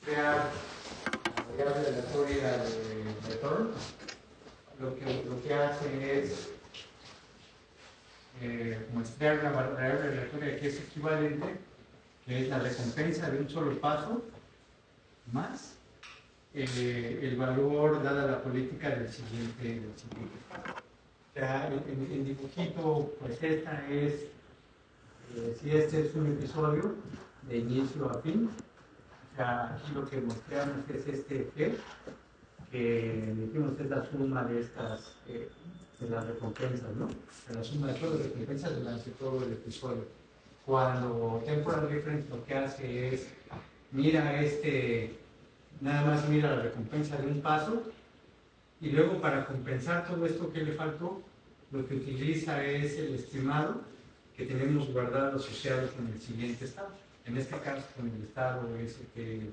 crear la variable aleatoria de return, lo que hace es muestrear una variable aleatoria que es equivalente, que es la recompensa de un solo paso, más el valor dada la política del siguiente paso. O sea, en dibujito, pues esta es, si este es un episodio de inicio a fin, o sea, aquí lo que mostramos es este G, que decimos es la suma de estas, de las recompensas, ¿no? De la suma de todas las recompensas durante todo el episodio. Cuando temporal reference lo que hace es, mira nada más mira la recompensa de un paso, y luego para compensar todo esto que le faltó, lo que utiliza es el estimado que tenemos guardado asociado con el siguiente estado. En este caso con el estado ST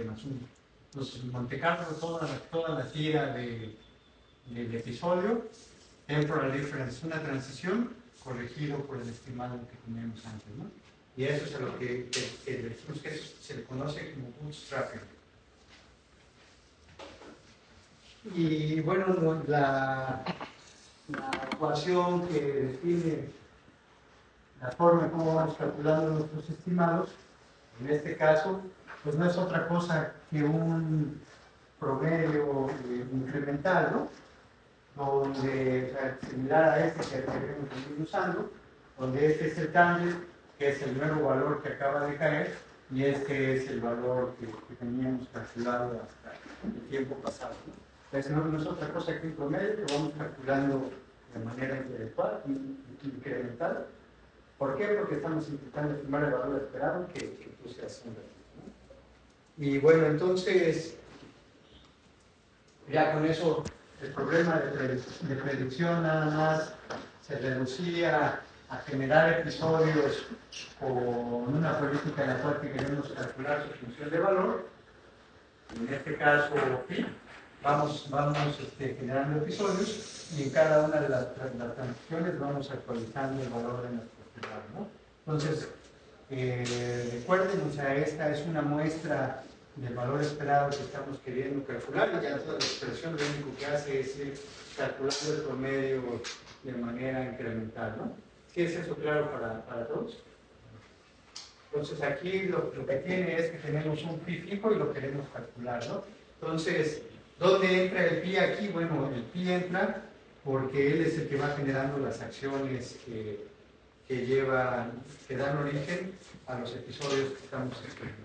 más 1. Entonces, Monte Carlo, toda la tira del episodio, temporal difference, una transición corregido por el estimado que teníamos antes, ¿no? Y eso es a lo que decimos que eso se le conoce como bootstrapping. Y bueno, la ecuación que define la forma en cómo vamos calculando nuestros estimados, en este caso, pues no es otra cosa que un promedio incremental, ¿no? Donde, o sea, similar a este que debemos seguir usando, donde este es el cambio, que es el nuevo valor que acaba de caer, y este es el valor que teníamos calculado hasta el tiempo pasado, ¿no? Entonces no es otra cosa que un promedio que vamos calculando de manera intelectual, incremental. ¿Por qué? Porque estamos intentando estimar el valor esperado que tú seas un ratito, ¿no? Y bueno, entonces, ya con eso, el problema de predicción nada más se reducía a generar episodios con una política en la cual queremos calcular su función de valor. En este caso, vamos generando episodios y en cada una de las transiciones vamos actualizando el valor de nuestro estimado, ¿no? Entonces, recuerden, o sea, esta es una muestra del valor esperado que estamos queriendo calcular, y ya toda la expresión lo único que hace es ir calculando el promedio de manera incremental, ¿no? ¿Sí es eso claro para todos? Entonces aquí lo que tiene es que tenemos un pi fijo y lo queremos calcular, ¿no? Entonces, ¿dónde entra el pi aquí? Bueno, el pi entra porque él es el que va generando las acciones que dan origen a los episodios que estamos experimentando.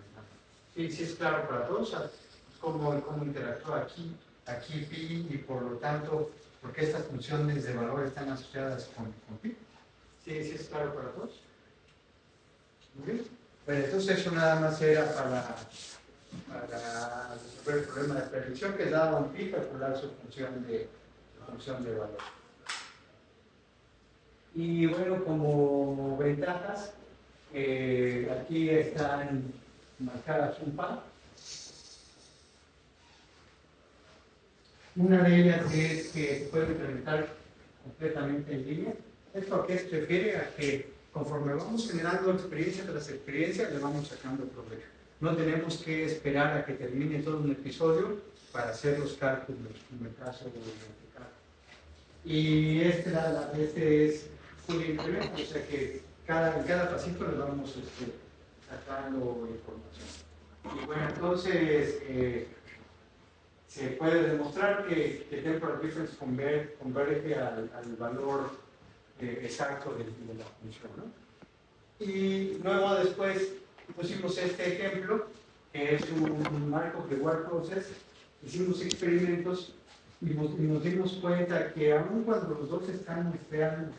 Sí es claro para todos cómo interactúa aquí pi, y por lo tanto, ¿por qué estas funciones de valor están asociadas con pi? Sí es claro para todos. Muy bien. Bueno, entonces eso nada más era para resolver el problema de predicción, que daba un pi calcular su función de valor. Y bueno, como ventajas, aquí están marcadas un par. Una de ellas es que se puede implementar completamente en línea. ¿Esto a qué se refiere? A que conforme vamos generando experiencia tras experiencia, le vamos sacando provecho. No tenemos que esperar a que termine todo un episodio para hacer los cálculos, en el caso de Monte Carlo. Y este es full increment, o sea que en cada pasito le vamos sacando información. Y bueno, entonces se puede demostrar que temporal difference converge al valor exacto de la función, ¿no? Y luego después pusimos este ejemplo, que es un marco de word process. Hicimos experimentos y nos dimos cuenta que aun cuando los dos están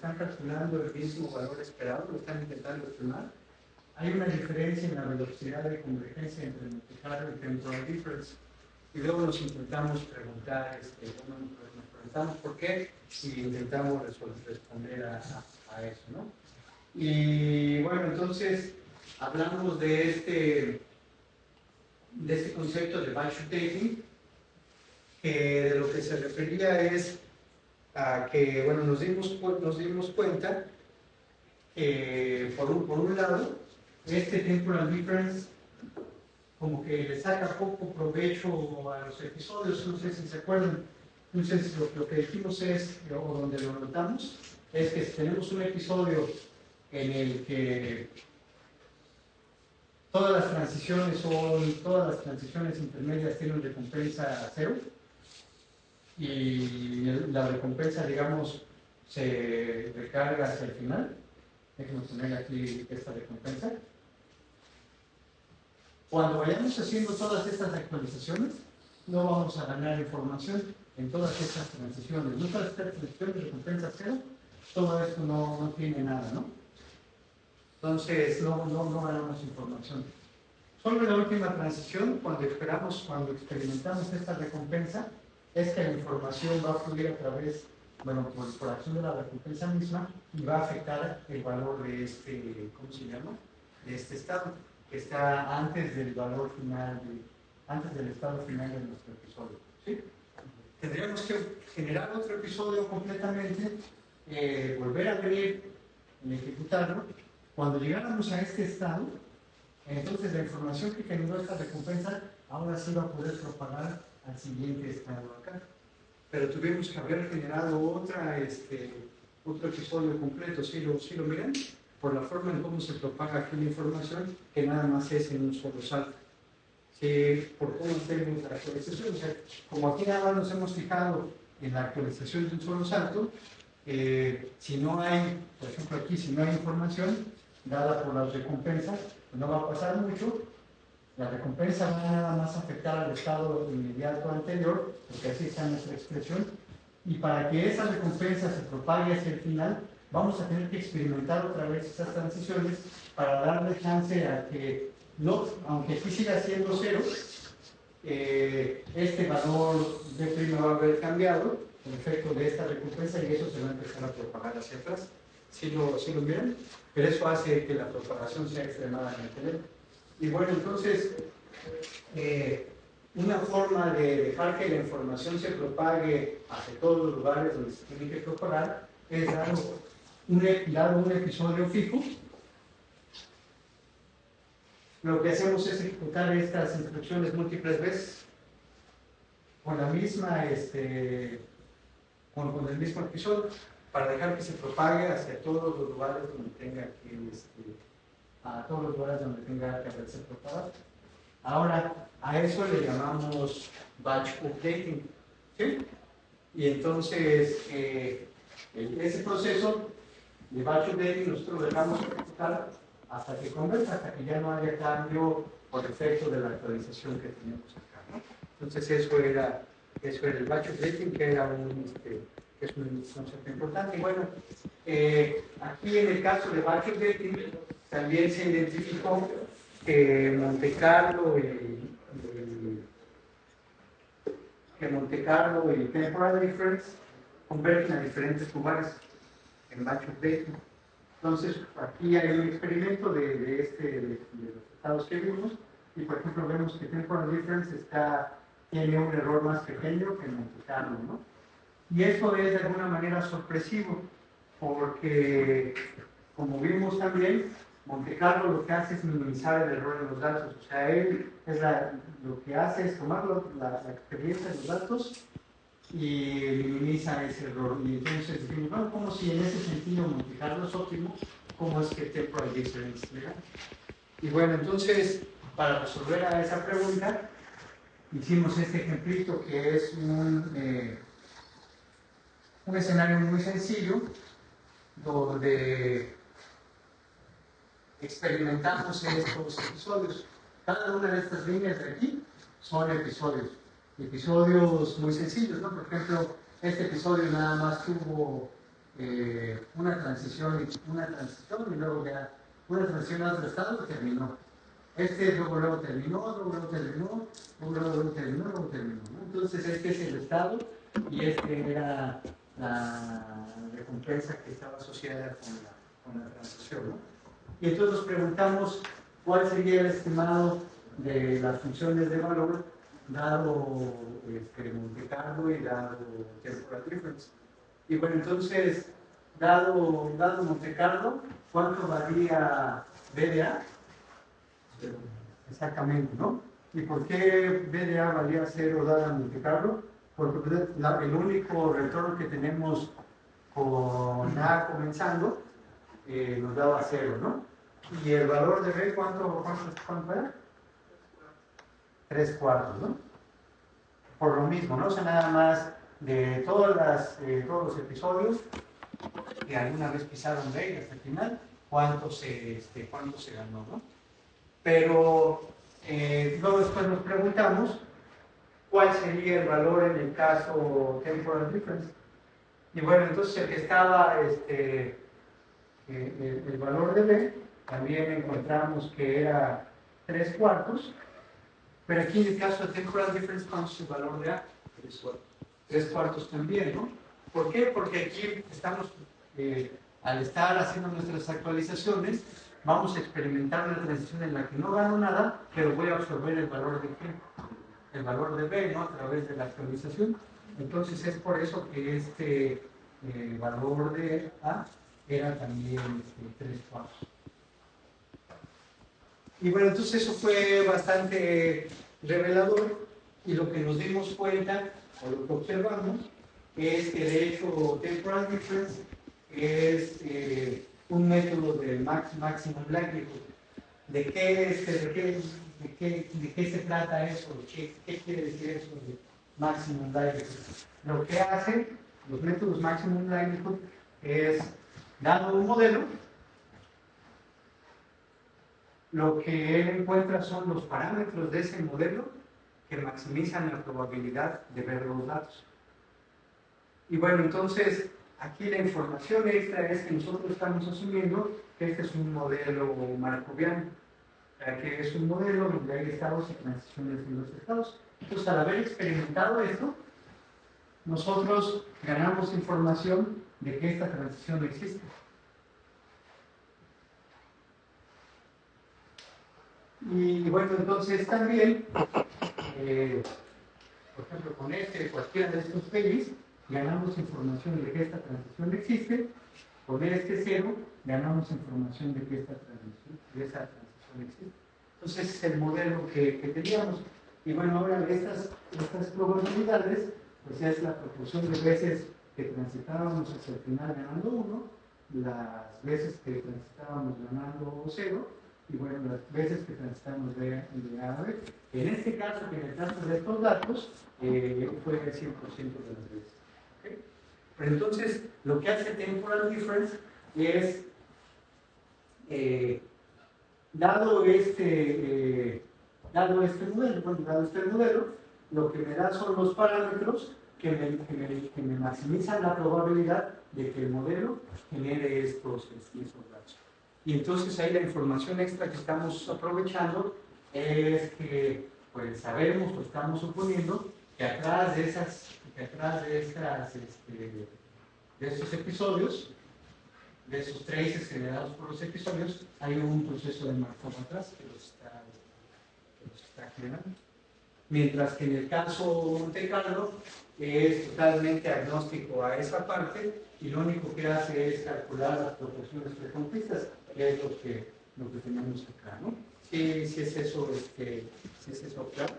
calculando el mismo valor esperado, lo están intentando estimar, hay una diferencia en la velocidad de convergencia entre Monte Carlo y temporal difference. Y luego nos intentamos preguntar, nos preguntamos por qué, y intentamos responder a eso, ¿no? Y bueno, entonces hablamos de este concepto de batch dating, que de lo que se refería es a que, bueno, nos dimos cuenta que por un lado, este temporal difference como que le saca poco provecho a los episodios, no sé si se acuerdan. Entonces, lo que dijimos es, o donde lo notamos, es que si tenemos un episodio en el que todas las transiciones intermedias tienen recompensa 0, y la recompensa, digamos, se recarga hacia el final. Déjenme poner aquí esta recompensa. Cuando vayamos haciendo todas estas actualizaciones, no vamos a ganar información en todas estas transiciones. No todas estas transiciones, recompensa 0, todo esto no tiene nada, ¿no? Entonces, no ganamos información. Solo en la última transición, cuando experimentamos esta recompensa, es que la información va a fluir a través, bueno, por acción de la recompensa misma, y va a afectar el valor de este, ¿cómo se llama? De este estado, que está antes del valor final, antes del estado final de nuestro episodio. ¿Sí? Tendríamos que generar otro episodio completamente, volver a abrir y ejecutarlo. Cuando llegáramos a este estado, entonces la información que generó esta recompensa ahora sí va a poder propagar al siguiente estado acá. Pero tuvimos que haber generado otro episodio completo, ¿sí lo miran? Por la forma en cómo se propaga aquí la información, que nada más es en un solo salto. Sí, por cómo hacemos la actualización. O sea, como aquí nada más nos hemos fijado en la actualización de un solo salto, si no hay, por ejemplo aquí, si no hay información dada por las recompensas, no va a pasar mucho. La recompensa va nada más a afectar al estado inmediato anterior, porque así está nuestra expresión, y para que esa recompensa se propague hacia el final, vamos a tener que experimentar otra vez esas transiciones para darle chance a que, no, aunque aquí siga siendo 0, este valor de prima va a haber cambiado el efecto de esta recompensa, y eso se va a empezar a propagar hacia atrás. ¿Sí lo miran? Pero eso hace que la propagación sea extremadamente lenta. Y bueno, entonces, una forma de dejar que la información se propague hacia todos los lugares donde se tiene que propagar es dar un episodio fijo. Lo que hacemos es ejecutar estas instrucciones múltiples veces con la misma, con el mismo episodio, para dejar que se propague hacia todos los lugares donde tenga que, a todos los lugares donde tenga que haberse propagado. Ahora, a eso le llamamos batch updating, ¿sí? Y entonces, ese proceso de batch updating nosotros lo dejamos ejecutar hasta que converja, hasta que ya no haya cambio por efecto de la actualización que tenemos acá, ¿no? Entonces, eso era el batch updating, que es un concepto importante. Y bueno, aquí en el caso de batch updating, también se identificó que Monte Carlo y Temporal Difference convergen a diferentes lugares en batch updating. Entonces, aquí hay un experimento de los estados que vimos, y por ejemplo vemos que Temporal Difference tiene un error más pequeño que Monte Carlo, ¿no? Y esto es de alguna manera sorpresivo, porque como vimos también, Monte Carlo lo que hace es minimizar el error en los datos. O sea, él lo que hace es tomar la experiencia de los datos y minimiza ese error. Y entonces decimos, bueno, como si en ese sentido Monte Carlo es óptimo, ¿cómo es que Temporal Difference es legal? Y bueno, entonces, para resolver a esa pregunta, hicimos este ejemplito que es un escenario muy sencillo, donde experimentamos estos episodios. Cada una de estas líneas de aquí son episodios muy sencillos, ¿no? Por ejemplo, este episodio nada más tuvo una transición y luego ya una transición a otro estado y terminó. Luego terminó, luego terminó, luego terminó, ¿no? Entonces este es el estado y era la recompensa que estaba asociada con la transición, ¿no? Y entonces nos preguntamos cuál sería el estimado de las funciones de valor dado Monte Carlo y dado Temporal Difference. Y bueno, entonces, dado Monte Carlo, ¿cuánto varía BDA? Exactamente, ¿no? ¿Y por qué B de A valía 0 dada multiplicarlo? Porque el único retorno que tenemos con A comenzando nos daba 0, ¿no? Y el valor de B, ¿cuánto era? 3/4, ¿no? Por lo mismo, ¿no? O sea, nada más de todos los episodios que alguna vez pisaron B hasta el final, cuánto se ganó, ¿no? Pero luego después nos preguntamos cuál sería el valor en el caso temporal difference. Y bueno, entonces el que estaba el valor de B, también encontramos que era 3/4, pero aquí en el caso de temporal difference, ¿cuánto es el valor de A? 3/4 también, ¿no? ¿Por qué? Porque aquí estamos, al estar haciendo nuestras actualizaciones, vamos a experimentar una transición en la que no gano nada, pero voy a absorber el valor de ¿qué? El valor de B, ¿no? A través de la actualización. Entonces es por eso que este valor de A era también 3/4. Y bueno, entonces eso fue bastante revelador y lo que nos dimos cuenta, o lo que observamos, es que de hecho temporal difference es un método de maximum likelihood. ¿De qué se trata eso? ¿Qué quiere decir eso de maximum likelihood? Lo que hacen los métodos maximum likelihood es, dado un modelo, lo que él encuentra son los parámetros de ese modelo que maximizan la probabilidad de ver los datos. Y bueno, entonces aquí la información extra es que nosotros estamos asumiendo que este es un modelo markoviano, que es un modelo donde hay estados y transiciones en los estados. Entonces, al haber experimentado esto, nosotros ganamos información de que esta transición existe. Y bueno, entonces también, por ejemplo, con cualquiera de estos pelis, ganamos información de que esta transición existe. Con este cero, ganamos información de que esa transición existe. Entonces, ese es el modelo que teníamos. Y bueno, ahora estas probabilidades, pues es la proporción de veces que transitábamos hacia el final ganando 1, las veces que transitábamos ganando 0, y bueno, las veces que transitamos de A a B. En este caso, que en el caso de estos datos, fue el 100% de las veces. ¿Okay? Pero entonces, lo que hace temporal difference es, dado este modelo, lo que me da son los parámetros que me maximizan la probabilidad de que el modelo genere estos datos. Y entonces ahí la información extra que estamos aprovechando es que pues sabemos o estamos suponiendo que atrás de estos episodios, de esos traces generados por los episodios, hay un proceso de Markov atrás que los está generando. Mientras que en el caso Monte Carlo es totalmente agnóstico a esa parte y lo único que hace es calcular las proporciones frecuentistas, que es lo que tenemos acá, ¿no? Sí es eso, claro.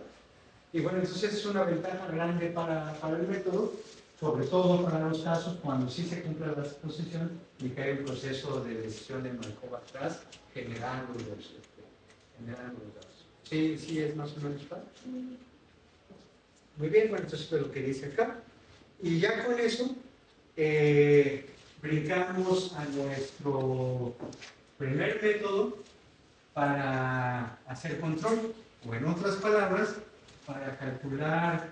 Y bueno, entonces es una ventaja grande para el método, sobre todo para los casos cuando sí se cumple la suposición y que hay un proceso de decisión de Markov atrás generando los datos. Sí es más o menos claro. Muy bien, bueno, entonces esto es lo que dice acá. Y ya con eso, brincamos a nuestro primer método para hacer control, o en otras palabras, para calcular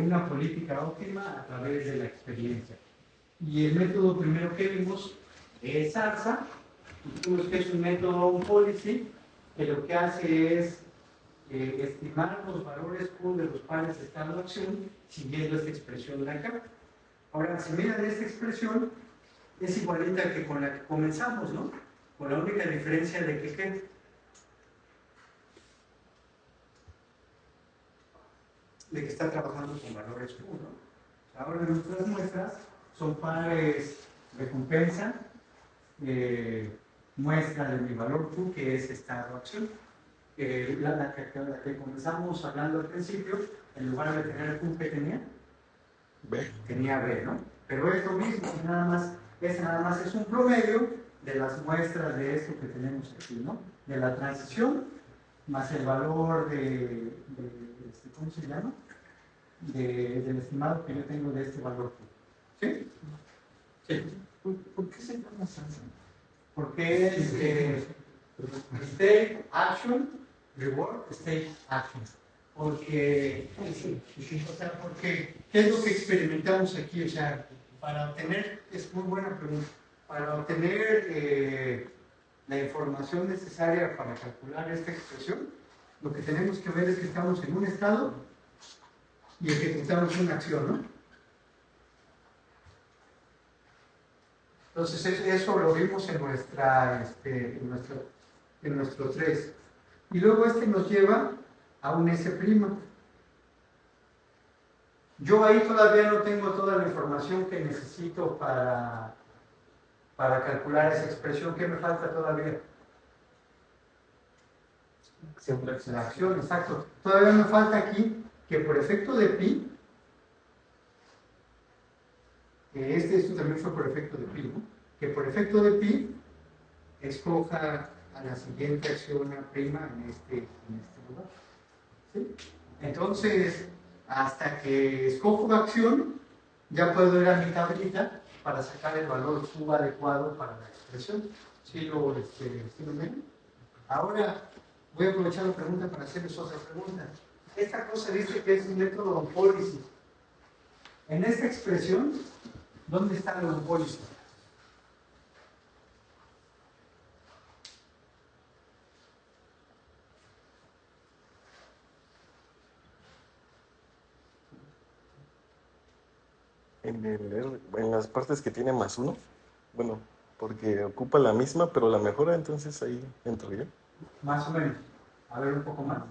una política óptima a través de la experiencia. Y el método primero que vimos es ARSA, dijimos que es un método on-policy, que lo que hace es estimar los valores Q de los pares de estado-acción siguiendo esta expresión de acá. Ahora, si miran esta expresión, es igualita que con la que comenzamos, ¿no? Con la única diferencia de que ¿qué? De que está trabajando con valores Q, ¿no? Ahora nuestras muestras son pares recompensa, muestra de mi valor Q, que es estado-acción. la que comenzamos hablando al principio, en lugar de tener el Q que tenía B, ¿no? Pero es lo mismo, nada más es un promedio de las muestras de esto que tenemos aquí, ¿no? De la transición más el valor ¿cómo se llama? Del estimado que yo tengo de este valor. ¿Sí? Sí. ¿Por qué se llama así? Porque es state, action, reward, state, action. Porque, porque, ¿qué es lo que experimentamos aquí? O sea, para obtener, es muy buena pregunta, para obtener la información necesaria para calcular esta expresión, lo que tenemos que ver es que estamos en un estado y ejecutamos una acción, ¿no? Entonces, eso lo vimos en nuestro 3. Y luego nos lleva a un S'. Yo ahí todavía no tengo toda la información que necesito para calcular esa expresión. ¿Qué me falta todavía? La acción, exacto. Todavía me falta aquí que por efecto de pi, esto también fue por efecto de pi, ¿no? Que por efecto de pi escoja a la siguiente acción A' en este lugar. ¿Sí? Entonces, hasta que escojo la acción, ya puedo ir a mi tablita para sacar el valor Q adecuado para la expresión. ¿Sí lo ven? Ahora voy a aprovechar la pregunta para hacerles otra pregunta. Esta cosa dice que es un método onpólisis. En esta expresión, ¿dónde está el onpólisis? En las partes que tiene +1, bueno, porque ocupa la misma, pero la mejora, entonces ahí entraría. Más o menos. A ver, un poco más.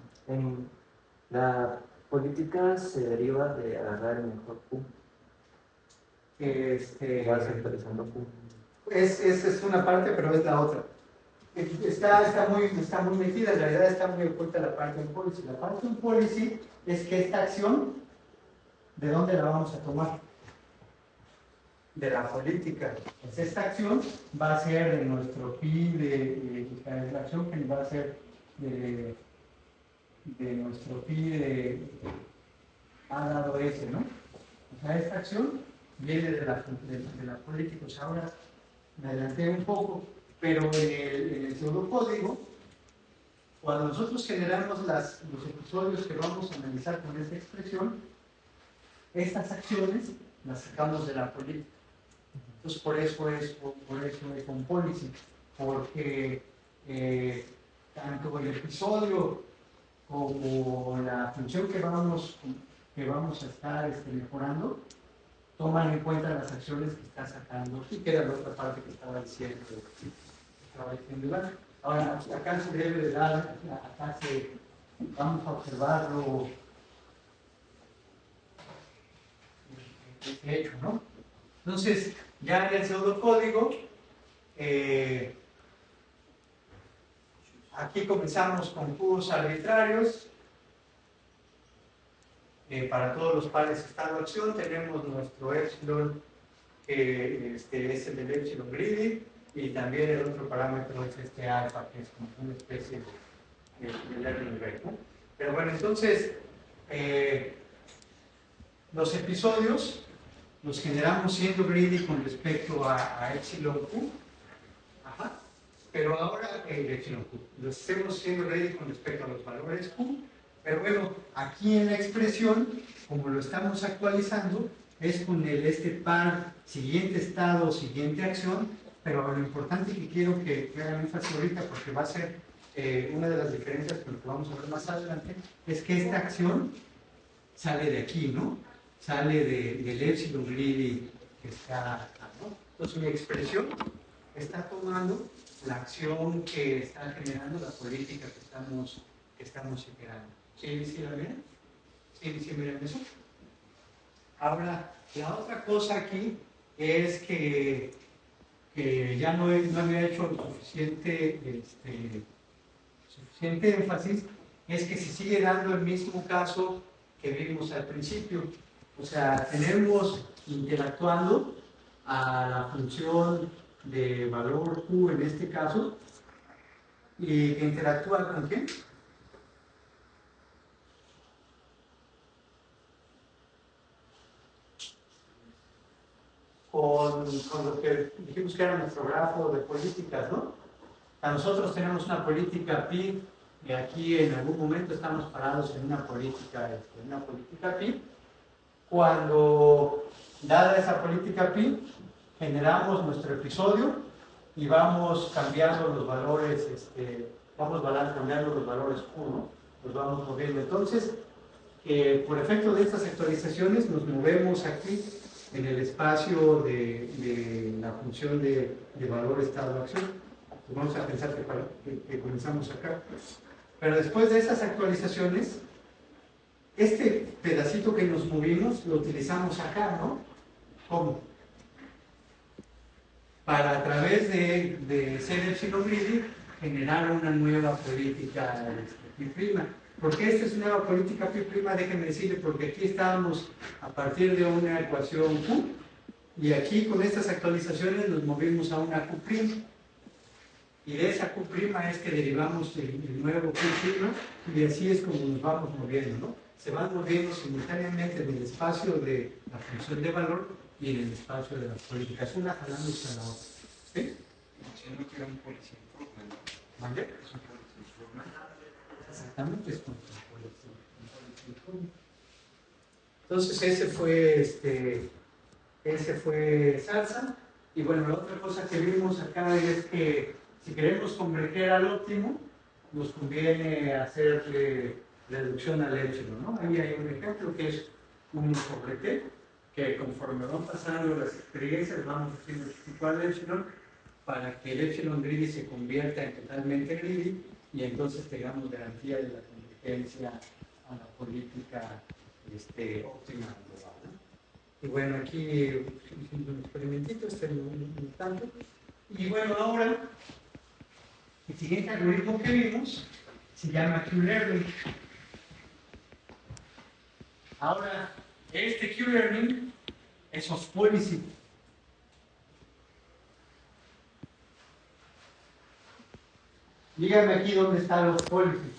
La política se deriva de agarrar el mejor Q. Vas actualizando Q. Esa es una parte, pero es la otra. Está muy metida, en realidad está muy oculta la parte onpólisis. La parte onpólisis es que esta acción, ¿de dónde la vamos a tomar? De la política. Pues esta acción va a ser de nuestro pi la acción que va a ser de nuestro pi de A dado S, ¿no? O sea, esta acción viene de la política. O sea, ahora me adelanté un poco, pero en el pseudocódigo, cuando nosotros generamos los episodios que vamos a analizar con esta expresión, estas acciones las sacamos de la política. Entonces, por eso es onpólisis, porque tanto el episodio como la función que vamos a estar mejorando toman en cuenta las acciones que está sacando, y que era la otra parte que estaba diciendo Iván. Ahora, acá se debe de dar, vamos a observarlo este hecho, ¿no? Entonces, ya en el pseudocódigo, aquí comenzamos con Qs arbitrarios. Para todos los pares estado-acción tenemos nuestro epsilon, que es el del epsilon greedy, y también el otro parámetro es este alfa, que es como una especie de learning rate, ¿no? Pero bueno, entonces, los episodios los generamos siendo greedy con respecto a epsilon q, pero ahora epsilon q, los hacemos siendo greedy con respecto a los valores q, pero bueno, aquí en la expresión, como lo estamos actualizando, es con este par siguiente estado, siguiente acción, pero lo importante que quiero que hagan énfasis ahorita, porque va a ser una de las diferencias con lo que vamos a ver más adelante, es que esta acción sale de aquí, ¿no? Sale del epsilon greedy que está acá, ¿no? Entonces mi expresión está tomando la acción que está generando la política que estamos generando. ¿Sí la ven? ¿Sí miran eso? Ahora, la otra cosa aquí es que ya no había hecho lo suficiente suficiente énfasis, es que se sigue dando el mismo caso que vimos al principio. O sea, tenemos interactuando a la función de valor Q en este caso, y que interactúa con quién? Con lo que dijimos que era nuestro grafo de políticas, ¿no? A nosotros tenemos una política pi, y aquí en algún momento estamos parados en una política pi. Cuando, dada esa política pi, generamos nuestro episodio y vamos cambiando los valores, cambiando los valores Q, ¿no? Los vamos moviendo. Entonces, por efecto de estas actualizaciones, nos movemos aquí en el espacio de la función de valor estado-acción. Pues vamos a pensar que comenzamos acá. Pero después de esas actualizaciones, este pedacito que nos movimos lo utilizamos acá, ¿no? ¿Cómo? Para a través de ser epsilon greedy generar una nueva política pi'. ¿Por qué esta es una nueva política pi'? Déjenme decirle, porque aquí estábamos a partir de una ecuación Q y aquí con estas actualizaciones nos movimos a una Q'. Y de esa Q' es que derivamos el nuevo Q' y así es como nos vamos moviendo, ¿no? Se van moviendo simultáneamente en el espacio de la función de valor y en el espacio de las políticas, una jalándose a la otra. ¿Sí? Diciendo que era un policy improvement. ¿Vale? Es un policy improvement. Exactamente, es un policy improvement. Entonces ese fue salsa. Y bueno, la otra cosa que vimos acá es que si queremos converger al óptimo, nos conviene hacerle reducción al epsilon, ¿no? Ahí hay un ejemplo que es 1 sobre t, que conforme van pasando las experiencias vamos haciendo chiquito al epsilon para que el epsilon greedy se convierta en totalmente greedy y entonces tengamos garantía de la convergencia a la política óptima global, ¿no? Y bueno, aquí hicimos un experimentito, no tanto. Y bueno, ahora el siguiente algoritmo que vimos se llama Q-Learning. Ahora, este Q-Learning es of policy. Díganme aquí dónde está los policy.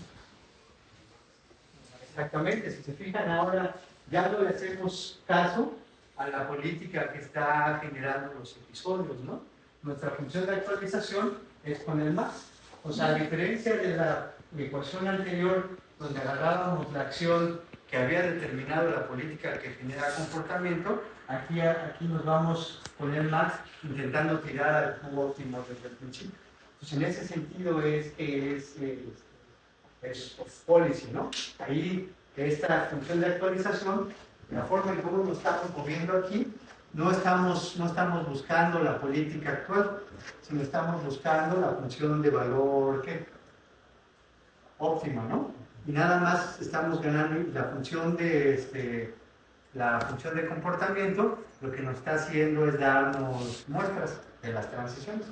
Exactamente, si se fijan ahora, ya no le hacemos caso a la política que está generando los episodios, ¿no? Nuestra función de actualización es con el más. O sea, a diferencia de la ecuación anterior, donde agarrábamos la acción que había determinado la política que genera comportamiento, aquí nos vamos con el más intentando tirar al Q óptimo desde el principio. Pues en ese sentido es of policy, ¿no? Ahí esta función de actualización, la forma en cómo nos estamos moviendo aquí, no estamos buscando la política actual, sino estamos buscando la función de valor ¿qué? Óptima, ¿no? Y nada más estamos ganando la función de comportamiento, lo que nos está haciendo es darnos muestras de las transiciones.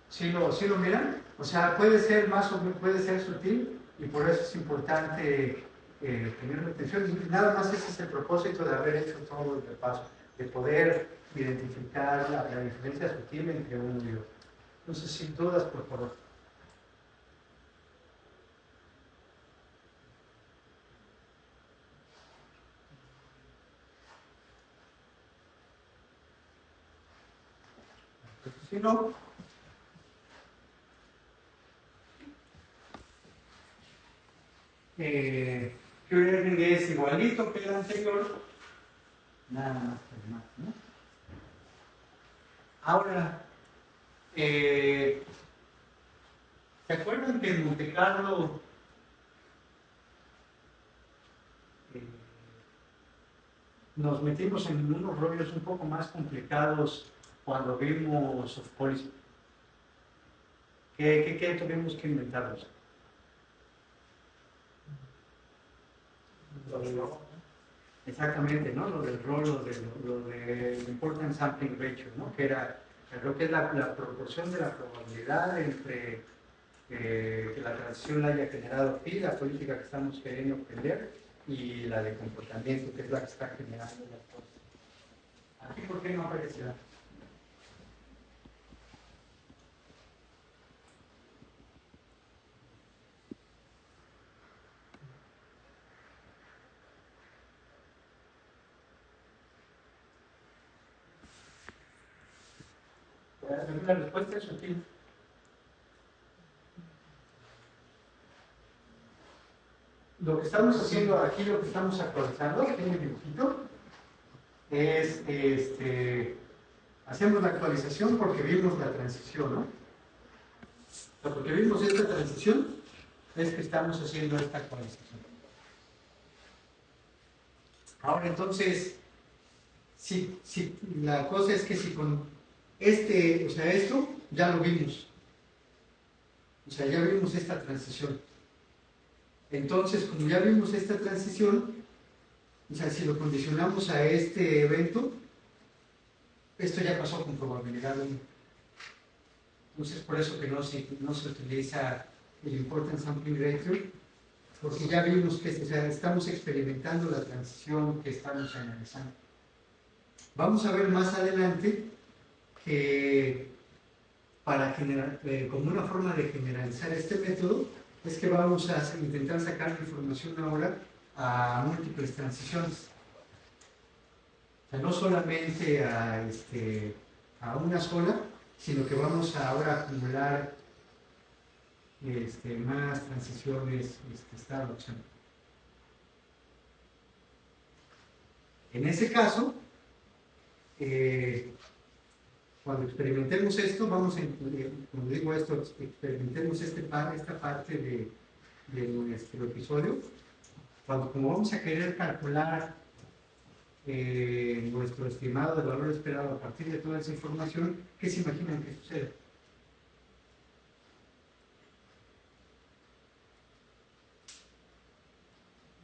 ¿Sí lo miran? O sea, puede ser más o menos, puede ser sutil y por eso es importante tener atención. Y nada más ese es el propósito de haber hecho todo el repaso, de poder identificar la diferencia sutil entre uno y otro. Entonces, sin dudas, por favor. Si no, Q-Learning es igualito que el anterior, nada más que más, ¿no? Ahora, ¿se acuerdan que en Monte Carlo nos metimos en unos rollos un poco más complicados cuando vimos of policy? ¿Qué tuvimos que inventarnos? Exactamente, ¿no? Lo del rol, lo de important sampling ratio, ¿no? Que era, creo que es la proporción de la probabilidad entre que la transición la haya generado aquí, la política que estamos queriendo aprender y la de comportamiento, que es la que está generando las cosas. Aquí, ¿por qué no aparecerá? La respuesta es sutil. Lo que estamos haciendo aquí, lo que estamos actualizando, aquí en el dibujito, es hacemos la actualización porque vimos la transición, ¿no? O sea, porque vimos esta transición, es que estamos haciendo esta actualización. Ahora entonces, si la cosa es que si con o sea, esto ya lo vimos. O sea, ya vimos esta transición. Entonces, como ya vimos esta transición, o sea, si lo condicionamos a este evento, esto ya pasó con probabilidad 1. Entonces, por eso que no se utiliza el Importance Sampling Ratio, porque ya vimos que o sea, estamos experimentando la transición que estamos analizando. Vamos a ver más adelante que para como una forma de generalizar este método, es que vamos a intentar sacar información ahora a múltiples transiciones. O sea, no solamente a una sola, sino que vamos a ahora acumular más transiciones estado-opción. En ese caso, cuando experimentemos esto, cuando digo esto, experimentemos esta parte de nuestro episodio, como vamos a querer calcular nuestro estimado de valor esperado a partir de toda esa información, ¿qué se imaginan que sucede?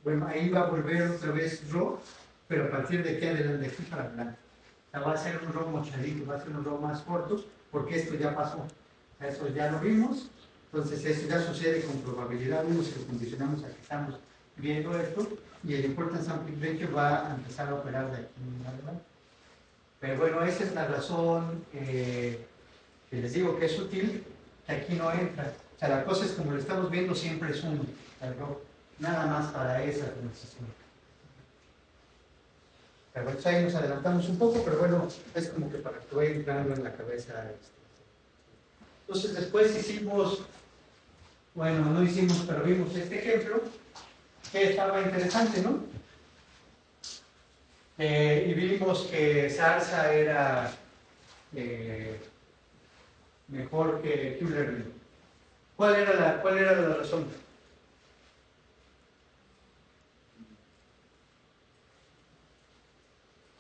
Bueno, ahí va a volver otra vez RO, pero a partir de aquí adelante, de aquí para adelante. O sea, va a ser un RO mochadito, va a ser un RO más corto, porque esto ya pasó. O sea, eso ya lo vimos, entonces esto ya sucede con probabilidad 1 si lo condicionamos a que estamos viendo esto, y el Importance Sampling Ratio va a empezar a operar de aquí en adelante. Pero bueno, esa es la razón que les digo que es útil, que aquí no entra. O sea, la cosa es como lo estamos viendo, siempre es un error, nada más para esa transición. Pero bueno, ahí nos adelantamos un poco, pero bueno, es como que para que vaya entrando en la cabeza. Entonces después hicimos, bueno, no hicimos, pero vimos este ejemplo, que estaba interesante, ¿no? Y vimos que Salsa era mejor que Q-Learning. ¿Cuál era la razón?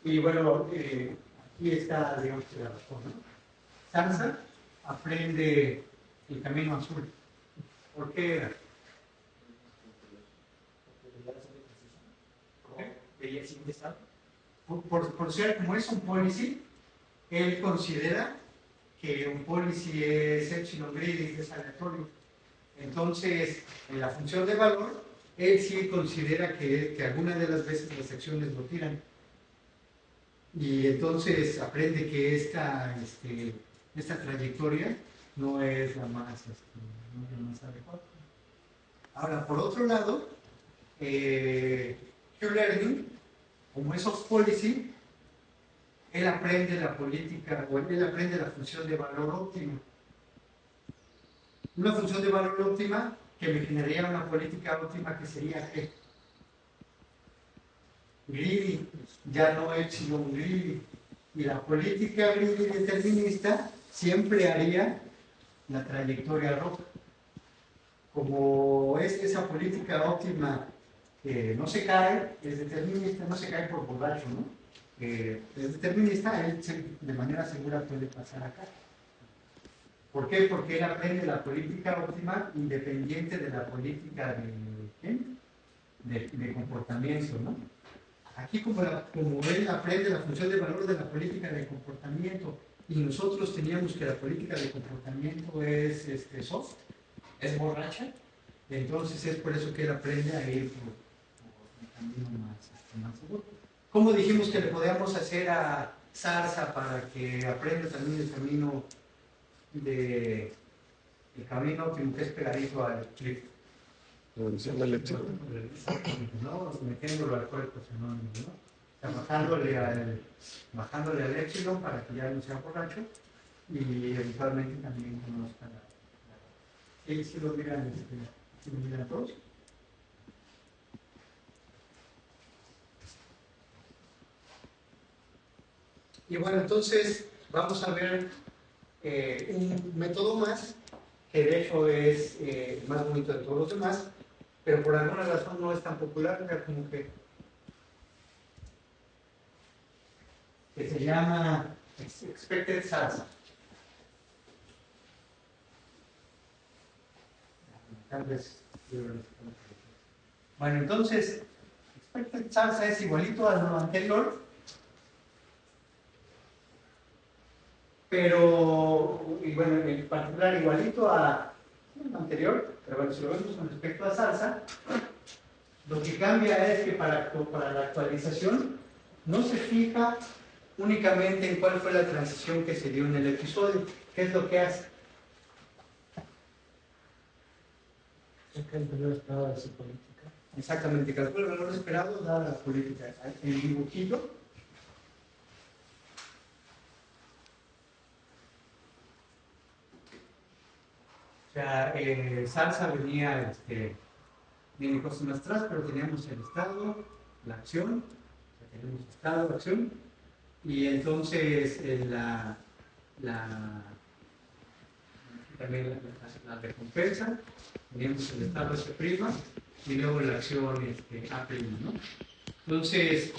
Y bueno, aquí está, digamos, la razón, ¿no? Salsa aprende el camino azul. ¿Por qué era? Por ser, como es un policy, él considera que un policy es epsilon gradient, es aleatorio. Entonces, en la función de valor, él sí considera que algunas de las veces las acciones lo tiran. Y entonces aprende que esta trayectoria no es la más adecuada. Ahora, por otro lado, Q-Learning, como es off policy, él aprende la política, o él aprende la función de valor óptima. Una función de valor óptima que me generaría una política óptima que sería ¿qué? Greedy, ya no epsilon greedy. Y la política greedy determinista siempre haría la trayectoria roja. Como es esa política óptima que no se cae, es determinista, no se cae por borracho, ¿no? Es determinista, él de manera segura puede pasar acá. ¿Por qué? Porque él aprende la política óptima independiente de la política de comportamiento, ¿no? Aquí como él aprende la función de valor de la política de comportamiento y nosotros teníamos que la política de comportamiento es soft, es borracha, entonces es por eso que él aprende a ir por un camino más seguro. ¿Cómo dijimos que le podíamos hacer a Zarza para que aprenda también el camino óptimo que es pegadito al clip? Reduciendo el lepsilon. ¿No? Metiéndolo al cuerpo, ¿no? O sea, bajándole al épsilon para que ya no sea borracho y eventualmente también conozca la. ¿Sí lo miran, sí lo miran todos? Y bueno, entonces vamos a ver un método más, que de hecho es el más bonito de todos los demás, pero por alguna razón no es tan popular, era como que se llama Expected Salsa. Tal vez. Bueno, entonces, Expected Salsa es igualito a lo anterior, pero, y bueno, en particular igualito a lo anterior, pero bueno, si lo vemos con respecto a salsa, lo que cambia es que para la actualización no se fija únicamente en cuál fue la transición que se dio en el episodio. ¿Qué es lo que hace? Saca el valor esperado de su política. Exactamente, calcula el valor esperado dada la política. El dibujillo. O sea, salsa venía, viene cosas más atrás, pero teníamos el estado, la acción, o sea, tenemos estado, acción, y entonces también la recompensa, teníamos el estado S', y luego la acción A', ¿no? Entonces,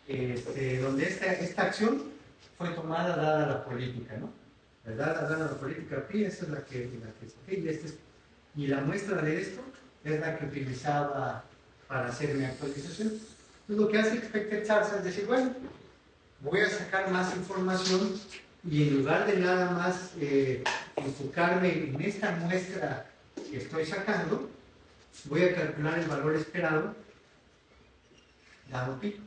donde esta acción fue tomada dada la política, ¿no? Dada la política pi, esa es la que saqué, y la muestra de esto es la que utilizaba para hacer mi actualización. Entonces lo que hace Expected Salsa es decir, bueno, voy a sacar más información y en lugar de nada más enfocarme en esta muestra que estoy sacando, voy a calcular el valor esperado dado pi.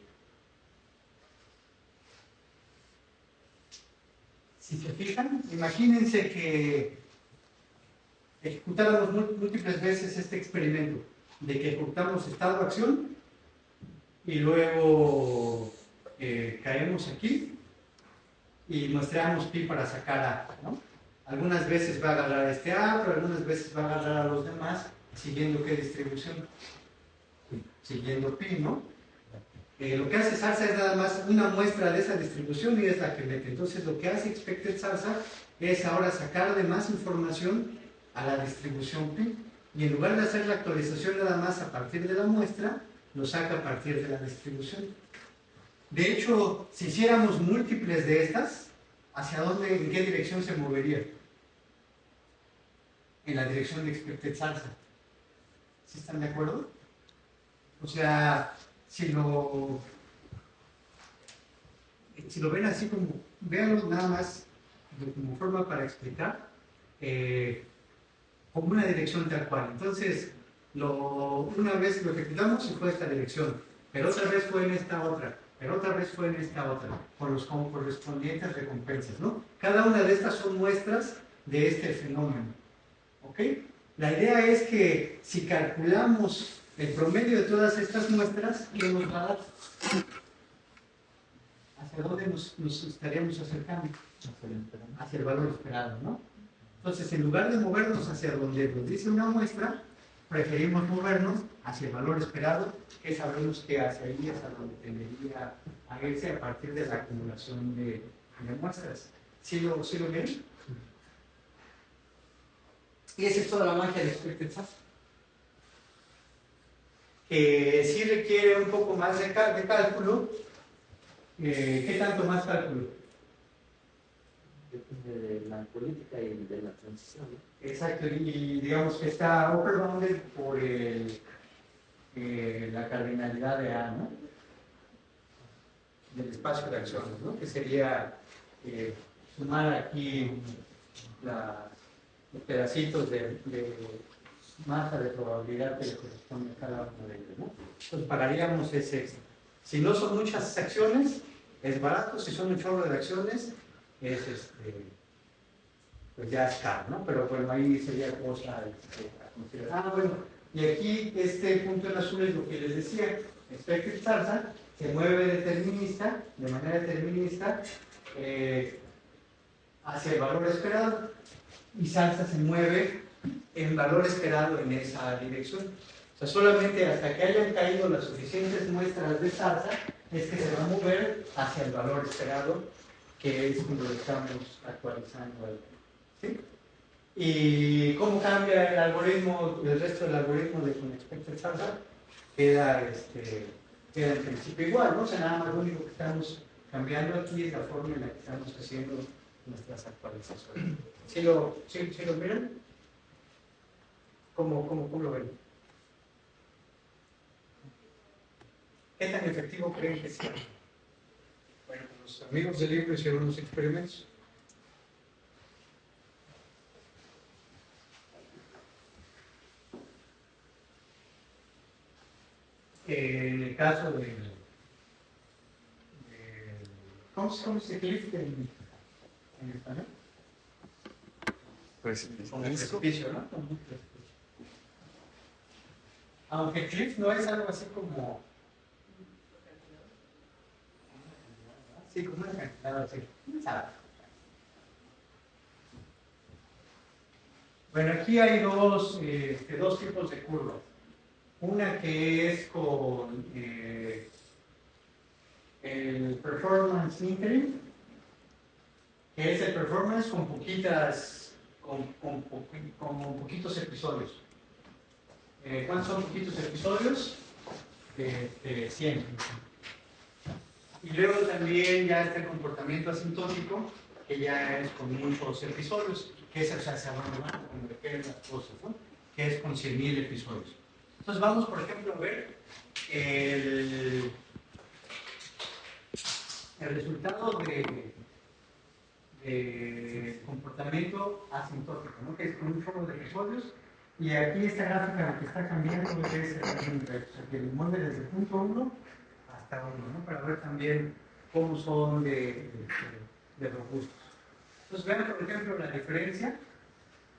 Si se fijan, imagínense que ejecutáramos múltiples veces este experimento de que ejecutamos estado-acción y luego caemos aquí y muestreamos pi para sacar A, ¿no? Algunas veces va a agarrar este A, pero algunas veces va a agarrar a los demás siguiendo qué distribución, siguiendo pi, ¿no? Lo que hace salsa es nada más una muestra de esa distribución y es la que mete. Entonces lo que hace Expected Salsa es ahora sacar de más información a la distribución pi y en lugar de hacer la actualización nada más a partir de la muestra, lo saca a partir de la distribución. De hecho, si hiciéramos múltiples de estas, ¿hacia dónde, en qué dirección se movería? En la dirección de Expected Salsa. ¿Sí están de acuerdo? O sea, si lo ven así como, véanlo nada más como forma para explicar, como una dirección tal cual. Entonces, una vez lo ejecutamos y fue esta dirección, pero otra vez fue en esta otra, pero otra vez fue en esta otra, con los correspondientes recompensas, ¿no? Cada una de estas son muestras de este fenómeno, ¿ok? La idea es que si calculamos el promedio de todas estas muestras, ¿qué nos va a dar? ¿Hacia dónde nos estaríamos acercando? Hacia el valor esperado, ¿no? Entonces, en lugar de movernos hacia donde nos dice una muestra, preferimos movernos hacia el valor esperado, que sabemos que hacia ahí es a donde tendería a irse a partir de la acumulación de muestras. ¿Sí lo ven? Y esa es toda la magia de Expected Salsa. Que sí requiere un poco más de cálculo. ¿Qué tanto más cálculo? Depende de la política y de la transición, ¿no? Exacto, y digamos que está overbounded por la cardinalidad de A, ¿no? Del espacio de acciones, ¿no? Que sería sumar aquí pedacitos de masa de probabilidad que le corresponde a cada uno de ellos, ¿no? Entonces pagaríamos ese extra. Si no son muchas acciones, es barato. Si son un chorro de acciones, es pues ya es caro, ¿no? Pero bueno, ahí sería cosa a considerar. Bueno, y aquí este punto en azul es lo que les decía. Expected salsa se mueve de manera determinista hacia el valor esperado, y salsa se mueve en valor esperado en esa dirección. O sea, solamente hasta que hayan caído las suficientes muestras de salsa es que se va a mover hacia el valor esperado, que es cuando lo estamos actualizando ahí. ¿Sí? ¿Y cómo cambia el algoritmo, el resto del algoritmo de con expected salsa? Queda en principio igual, ¿no? O sea, nada más lo único que estamos cambiando aquí es la forma en la que estamos haciendo nuestras actualizaciones. ¿Sí lo miran? ¿Cómo lo ven? ¿Qué tan efectivo creen que sea? Bueno, los amigos del libro hicieron unos experimentos. En el caso ¿cómo se dice cliff en español? Como precipicio, ¿no? Como un precipicio. Aunque cliff no es algo así como... Sí, como una cantidad así. ¿Sabe? Bueno, aquí hay dos tipos de curvas. Una que es con el performance interim, que es el performance con poquitos episodios. ¿Cuántos son poquitos episodios? 100. Y luego también ya está el comportamiento asintótico, que ya es con muchos episodios, que es, o sea, se abandona cuando dependen las cosas, ¿no? Que es con 100.000 episodios. Entonces vamos, por ejemplo, a ver el resultado de comportamiento asintótico, ¿no? Que es con un chorro de episodios. Y aquí esta gráfica lo que está cambiando es el rango, o sea, que mueve desde el punto 1 hasta 1, ¿no? Para ver también cómo son de robustos. Entonces vean, por ejemplo, la diferencia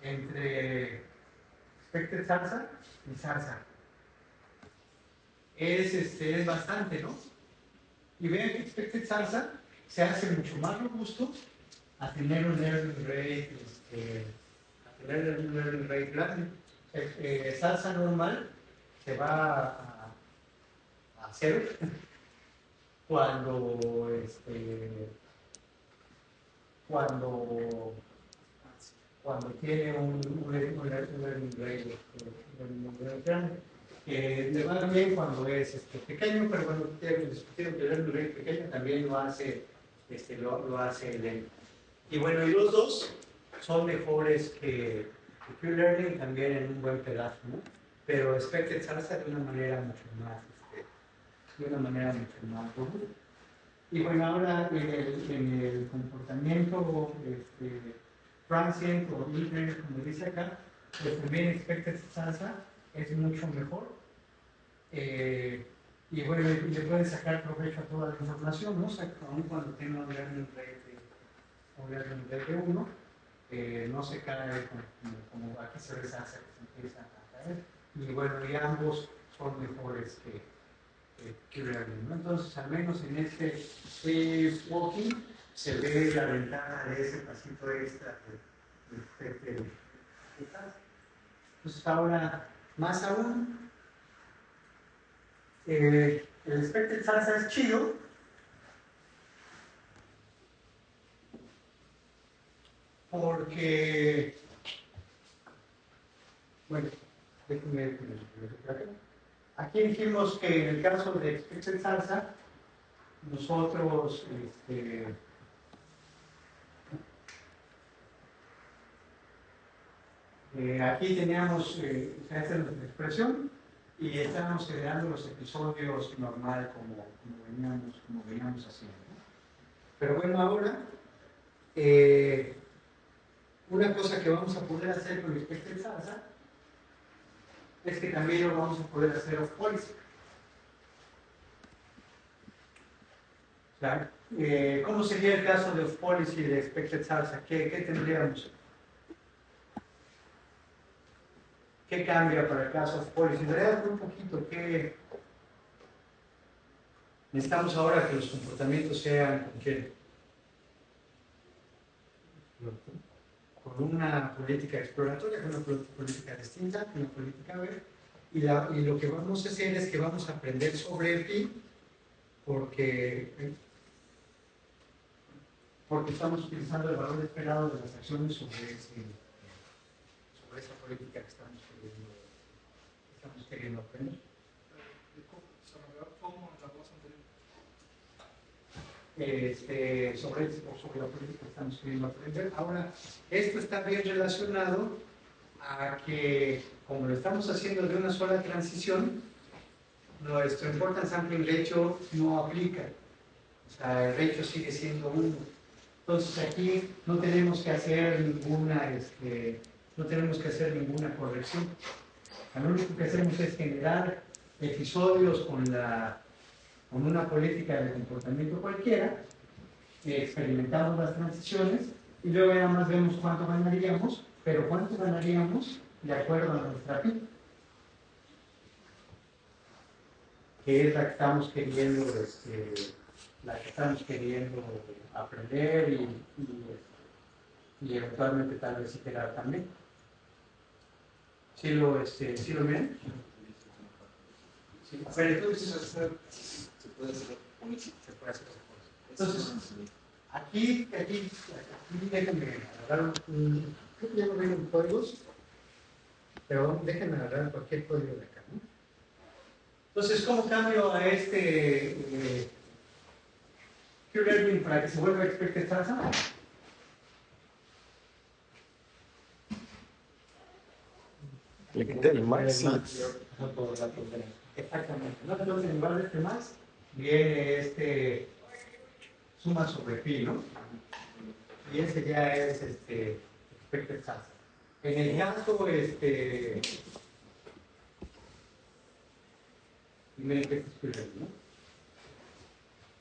entre expected salsa y salsa. Es bastante, ¿no? Y vean que expected salsa se hace mucho más robusto a tener un learning rate, grande. Salsa normal se va a cero cuando tiene un learning rate grande. Le va bien cuando es pequeño, pero cuando tiene discutido que el learning rate pequeño también lo hace lento. Y bueno, y los dos son mejores que Q-Learning también en un buen pedazo, ¿no? Pero expected salsa de una manera mucho más robusta. Y bueno, ahora en el comportamiento transient o interim, como dice acá, pues también expected salsa es mucho mejor. Y bueno, le pueden sacar provecho a toda la información, ¿no? O sea, aún cuando tenga un learning rate de 1, no se cae como aquí se deshace, se empieza a caer. Y bueno, y ambos son mejores que learning, ¿no? Entonces, al menos en este walking se ve la ventana de ese pasito extra de Entonces, ahora, más aún, el expected salsa es chido, porque, bueno, déjenme aquí dijimos que en el caso de expected salsa, nosotros aquí teníamos esta es nuestra expresión y estábamos generando los episodios normal como veníamos haciendo, ¿no? Pero bueno, ahora Una cosa que vamos a poder hacer con expected salsa es que también lo vamos a poder hacer off policy. O sea, ¿cómo sería el caso de off policy de expected salsa? ¿Qué tendríamos? ¿Qué cambia para el caso off policy? Veremos un poquito qué necesitamos ahora que los comportamientos sean con una política exploratoria, con una política distinta, con una política B. Y lo que vamos a hacer es que vamos a aprender sobre el PI porque estamos utilizando el valor esperado de las acciones sobre esa política que estamos queriendo aprender. ¿Cómo la cosa anterior? Sobre la política que estamos queriendo aprender. Ahora, esto está bien relacionado a que, como lo estamos haciendo de una sola transición, nuestro important sampling ratio no aplica. O sea, el ratio sigue siendo 1. Entonces aquí no tenemos que hacer ninguna corrección. Lo único que hacemos es generar episodios con una política de comportamiento cualquiera, experimentamos las transiciones y luego nada más vemos cuánto ganaríamos, pero cuánto ganaríamos de acuerdo a nuestra PI, que es la que estamos queriendo aprender y eventualmente tal vez iterar también. ¿Sí lo ven? Sí. Pero entonces Se puede hacer policy. se puede hacer otra cosa. Entonces, aquí déjenme agarrar creo que ya no ven códigos, pero déjenme agarrar cualquier código de acá, ¿no? Entonces, ¿cómo cambio a Q-learning para que se vuelva expected salsa? Le quité el max. Exactamente. ¿No? Entonces, en lugar de este más, viene suma sobre pi, ¿no? Y ese ya es expected salsa. En el caso, miren que esto es ¿no?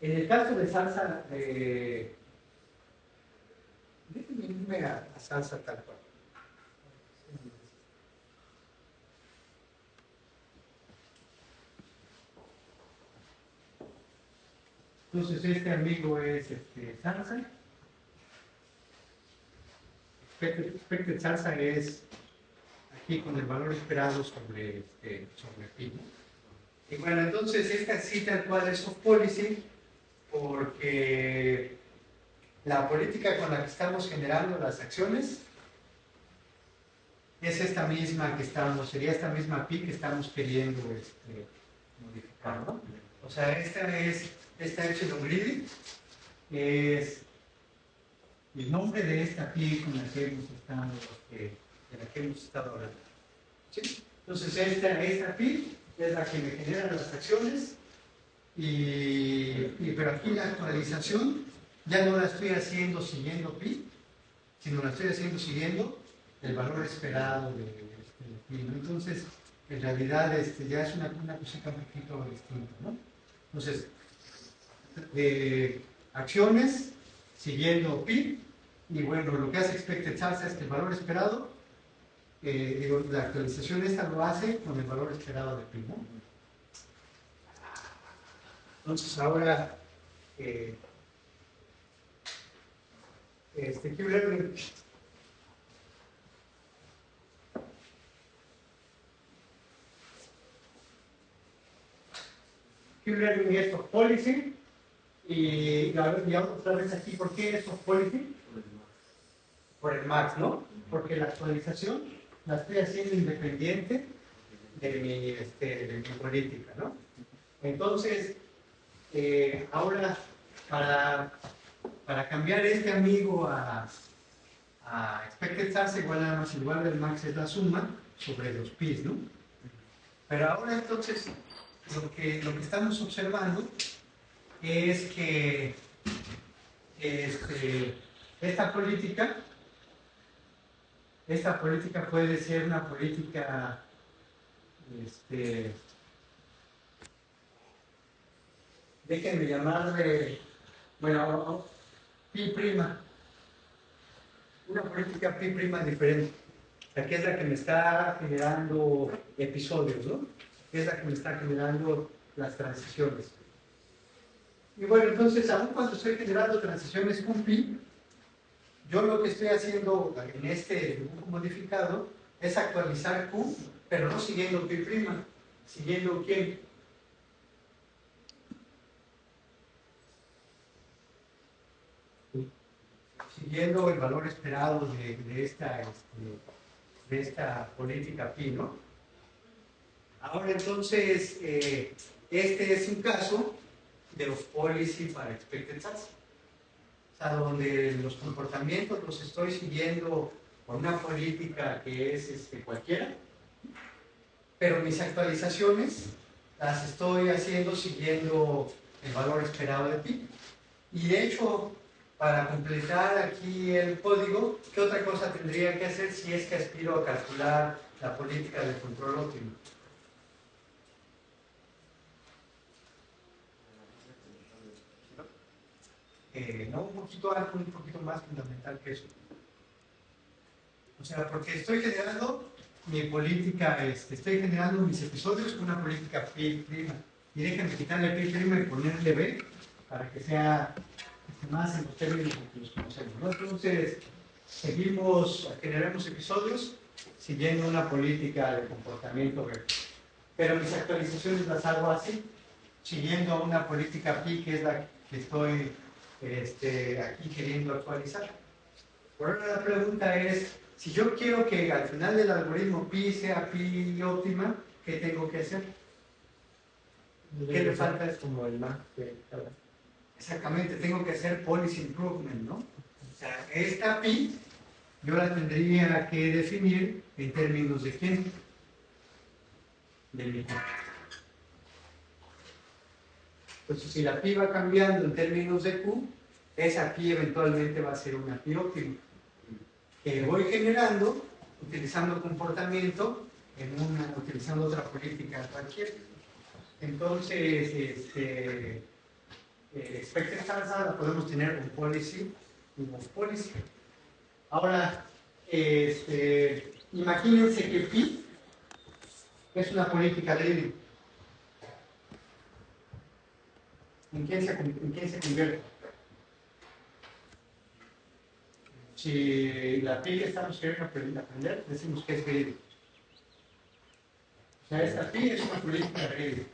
En el caso de salsa, déjenme irme a salsa tal cual. Entonces, este amigo es salsa. Expected salsa es aquí con el valor esperado sobre pi, ¿no? Y bueno, entonces esta sí tal cual es off policy porque la política con la que estamos generando las acciones es esta misma sería esta misma pi que estamos queriendo modificar, ¿no? O sea, esta epsilon greedy es el nombre de esta pi con la que hemos estado hablando. ¿Sí? Entonces esta pi es la que me genera las acciones pero aquí la actualización ya no la estoy haciendo siguiendo pi, sino la estoy haciendo siguiendo el valor esperado de pi, ¿no? Entonces, en realidad ya es una cosita un poquito distinta, ¿no? Entonces, acciones siguiendo pi, y bueno, lo que hace expected salsa es que el valor esperado, la actualización esta lo hace con el valor esperado de pi, ¿no? Entonces ahora Q-learning es off policy y otra vez aquí, ¿por qué es off policy? Por el max, ¿no? Porque la actualización la estoy haciendo independiente de mi política, ¿no? Entonces, ahora para cambiar este amigo a expected salsa, igual nada más el valor del max es la suma sobre los pis, ¿no? Pero ahora entonces lo que estamos observando es que esta política Esta política puede ser una política, déjenme llamarle, bueno, pi prima, una política pi prima diferente. Aquí es la que me está generando episodios, ¿no? Es la que me está generando las transiciones. Y bueno, entonces, aun cuando estoy generando transiciones con pi, yo lo que estoy haciendo en este dibujo modificado es actualizar Q, pero no siguiendo pi prima, siguiendo quién. Siguiendo el valor esperado de esta política pi, ¿no? Ahora entonces, este es un caso de los policy para expected salsa. O sea, donde los comportamientos los estoy siguiendo por una política que es cualquiera, pero mis actualizaciones las estoy haciendo siguiendo el valor esperado de pi. Y de hecho, para completar aquí el código, ¿qué otra cosa tendría que hacer si es que aspiro a calcular la política de control óptimo? No, algo un poquito más fundamental que eso. O sea, porque estoy generando mi política, estoy generando mis episodios con una política pi prima. Y déjenme quitarle pi prima y ponerle b para que sea más en los términos que los conocemos, ¿no? Entonces, generamos episodios siguiendo una política de comportamiento B. Pero mis actualizaciones las hago así, siguiendo una política pi que es la que estoy aquí queriendo actualizar. Por ahora la pregunta es, si yo quiero que al final del algoritmo pi sea pi óptima, ¿qué tengo que hacer? ¿Qué le falta? Es como el más que Exactamente, tengo que hacer policy improvement, ¿no? O sea, esta pi yo la tendría que definir en términos de quién? De mi pi. Entonces, si la pi va cambiando en términos de q, esa pi eventualmente va a ser una pi óptima. Que voy generando utilizando comportamiento utilizando otra política cualquiera. Entonces, expected salsa la podemos tener con policy y off policy. Ahora, imagínense que pi es una política débil. ¿En quién se convierte? Si la pi que estamos queriendo aprender, decimos que es débil. O sea, esta pi es una política débil.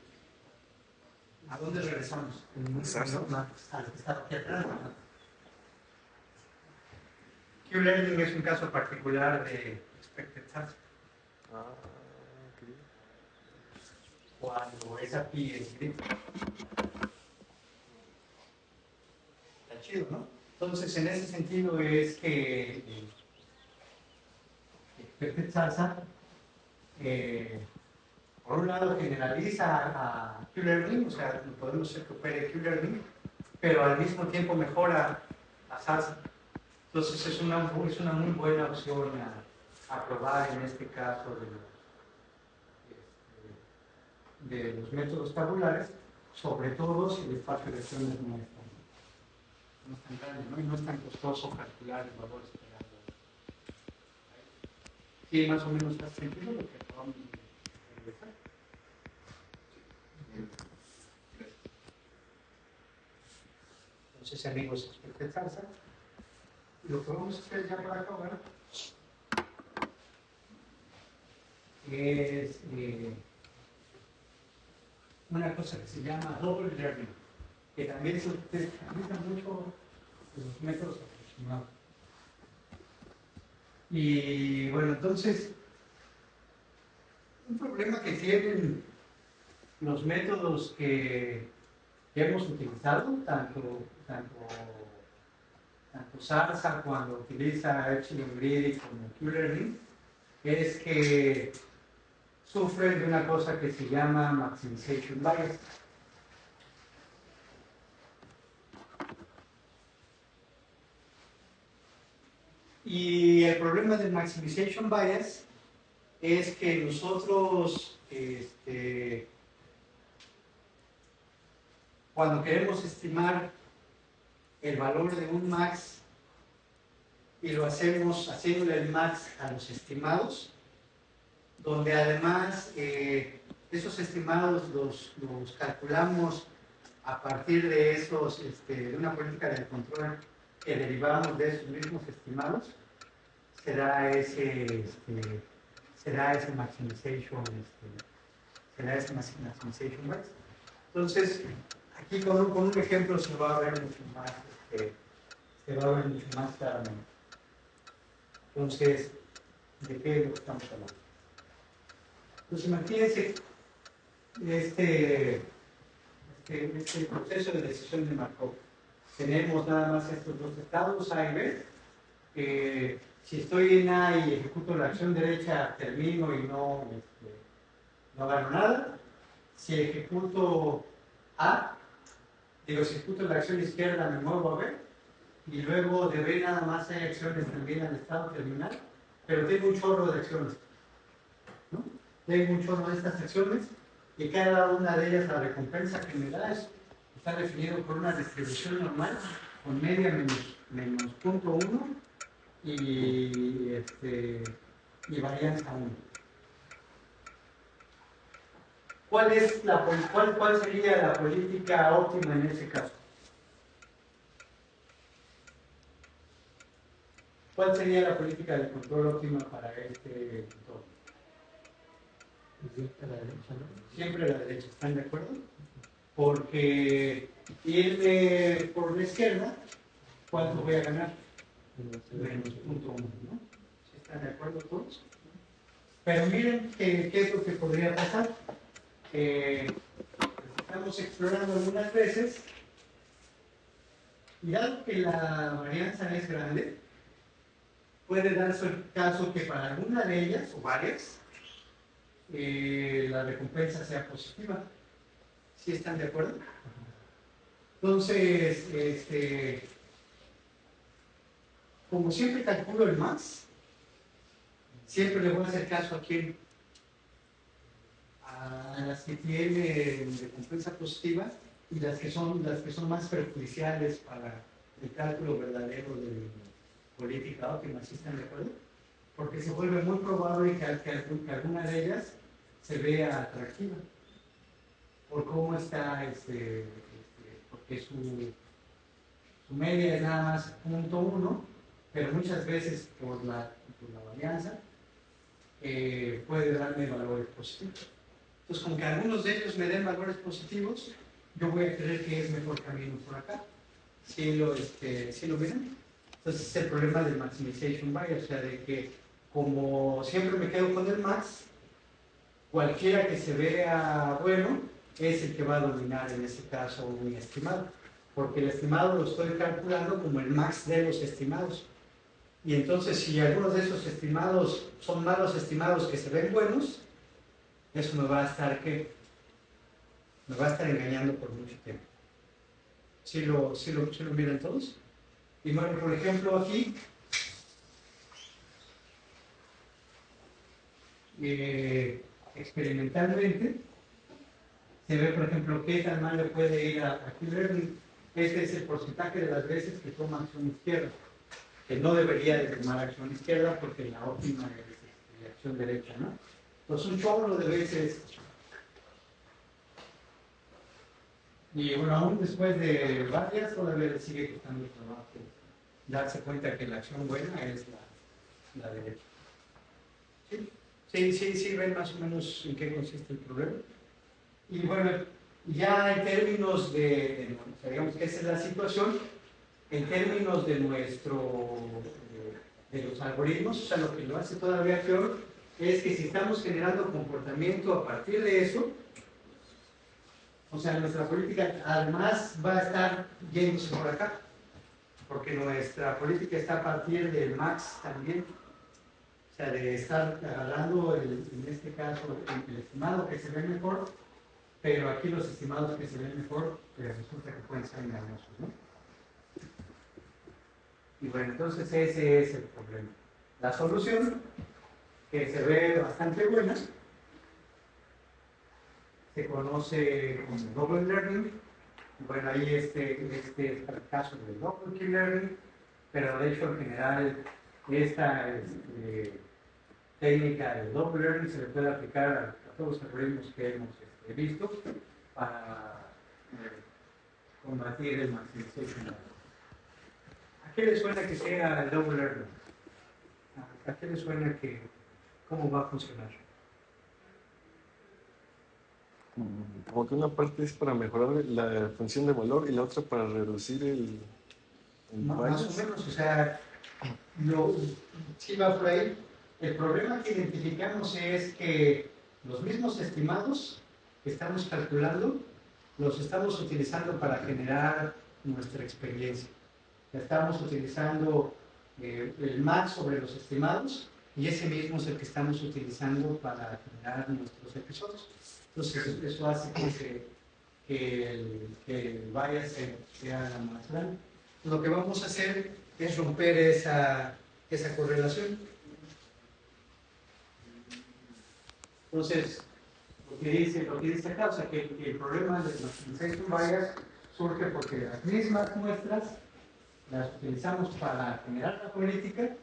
¿A dónde regresamos? A lo que está aquí atrás. Q-learning es un caso particular de expected salsa. Cuando esa pi es gris. Está chido, ¿no? Entonces, en ese sentido es que expected salsa, por un lado, generaliza a Q-learning, o sea, podemos hacer que opere Q-learning, pero al mismo tiempo mejora la salsa. Entonces, es una muy buena opción a probar en este caso de los métodos tabulares, sobre todo si el espacio de lecciones no es tan grande, ¿no? Y no es tan costoso calcular el valor esperado. Sí, más o menos hace sentido lo que acabamos de regresar. Entonces, amigos, expected salsa. Lo que vamos a hacer ya para acabar es una cosa que se llama double learning, que también se utiliza mucho en los métodos aproximados. Y bueno, entonces, un problema que tienen los métodos que hemos utilizado, tanto Salsa cuando utiliza Epsilon Grid como Q-Learning, es que sufren de una cosa que se llama maximization bias. Y el problema del maximization bias es que nosotros, cuando queremos estimar el valor de un max y lo hacemos haciéndole el max a los estimados, donde además esos estimados los calculamos a partir de esos, de una política de control que derivamos de esos mismos estimados, será ese maximization, maximization bias. Entonces, aquí con un ejemplo se va a ver mucho más, claramente. Entonces, ¿de qué es lo que estamos hablando? Entonces, imagínense este proceso de decisión de Markov. Tenemos nada más estos dos estados, A y B. Si estoy en A y ejecuto la acción derecha, termino y no gano nada. Si ejecuto si ejecuto la acción izquierda, me muevo a B. Y luego de B nada más hay acciones también al estado terminal, pero tengo un chorro de acciones. ¿No? Tengo un chorro de estas acciones y cada una de ellas, la recompensa que me da está definido por una distribución normal con media menos punto 1 y varianza 1. ¿Cuál sería la política óptima en ese caso? ¿Cuál sería la política de control óptima para este entorno? Siempre a la derecha, ¿no? Siempre a la derecha, ¿están de acuerdo? Porque irme por la izquierda, ¿cuánto voy a ganar? Menos punto 1, ¿no? ¿Están de acuerdo todos? Pero miren qué es lo que podría pasar. Estamos explorando algunas veces y dado que la varianza es grande, puede darse el caso que para alguna de ellas o varias la recompensa sea positiva. ¿Sí están de acuerdo? Entonces, como siempre calculo el max, siempre le voy a hacer caso a quién, a las que tienen recompensa positiva y las que son más perjudiciales para el cálculo verdadero de política óptima. ¿Sí están de acuerdo? Porque se vuelve muy probable que alguna de ellas se vea atractiva por cómo está, porque su media es nada más punto 1, pero muchas veces por la varianza puede darme valores positivos. Entonces, con que algunos de ellos me den valores positivos, yo voy a creer que es mejor camino por acá. ¿Sí lo ven? Entonces, es el problema del maximization bias, o sea, de que como siempre me quedo con el max, cualquiera que se vea bueno es el que va a dominar en ese caso mi estimado, porque el estimado lo estoy calculando como el max de los estimados. Y entonces, si algunos de esos estimados son malos estimados que se ven buenos, eso me va a estar engañando por mucho tiempo. ¿Sí lo miran todos? Y bueno, por ejemplo, aquí experimentalmente se ve, por ejemplo, qué tan mal le puede ir a Q-Learning. Este es el porcentaje de las veces que toma acción izquierda, que no debería de tomar acción izquierda porque la óptima es la acción derecha, ¿no? Entonces, un chorro de veces. Y bueno, aún después de varias, todavía le sigue costando trabajo darse cuenta que la acción buena es la derecha. ¿Sí? ¿Ven más o menos en qué consiste el problema? Y bueno, ya en términos digamos que esa es la situación, en términos de de los algoritmos, o sea, lo que lo hace todavía peor es que si estamos generando comportamiento a partir de eso, o sea, nuestra política además va a estar yéndose por acá, porque nuestra política está a partir del max también, o sea, de estar agarrando, en este caso, el estimado que se ve mejor, pero aquí los estimados que se ven mejor resulta que pueden ser engañosos, ¿no? Y bueno, entonces ese es el problema. La solución, que se ve bastante buena, se conoce como Double Learning. Bueno, ahí este es el caso del Double Key Learning, pero de hecho en general esta técnica de Double Learning se le puede aplicar a todos los algoritmos que hemos visto para combatir el maximization bias. ¿A qué le suena que sea el Double Learning? ¿A qué le suena que cómo va a funcionar? Como que una parte es para mejorar la función de valor y la otra para reducir el Más bias. o menos, o sea, sí va por ahí. El problema que identificamos es que los mismos estimados que estamos calculando los estamos utilizando para generar nuestra experiencia. Estamos utilizando el max sobre los estimados y ese mismo es el que estamos utilizando para generar nuestros episodios. Entonces, eso hace que el bias sea más grande. Lo que vamos a hacer es romper esa correlación. Entonces, lo que dice acá, o sea, que el problema del maximization bias surge porque las mismas muestras las utilizamos para generar la política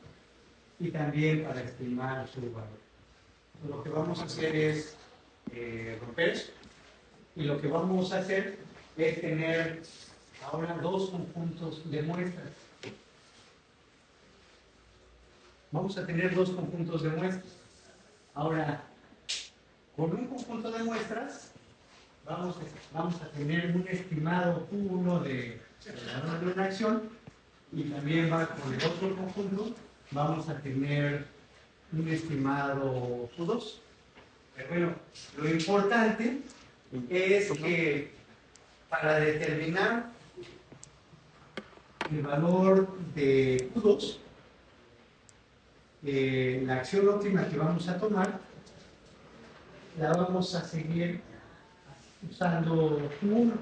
y también para estimar su valor. Entonces, lo que vamos a hacer es romper eso, y lo que vamos a hacer es tener ahora dos conjuntos de muestras. Vamos a tener dos conjuntos de muestras. Ahora, con un conjunto de muestras, vamos a tener un estimado Q1 de una acción, y también con el otro conjunto vamos a tener un estimado Q2. Pero bueno, lo importante es que para determinar el valor de Q2, la acción óptima que vamos a tomar la vamos a seguir usando Q1.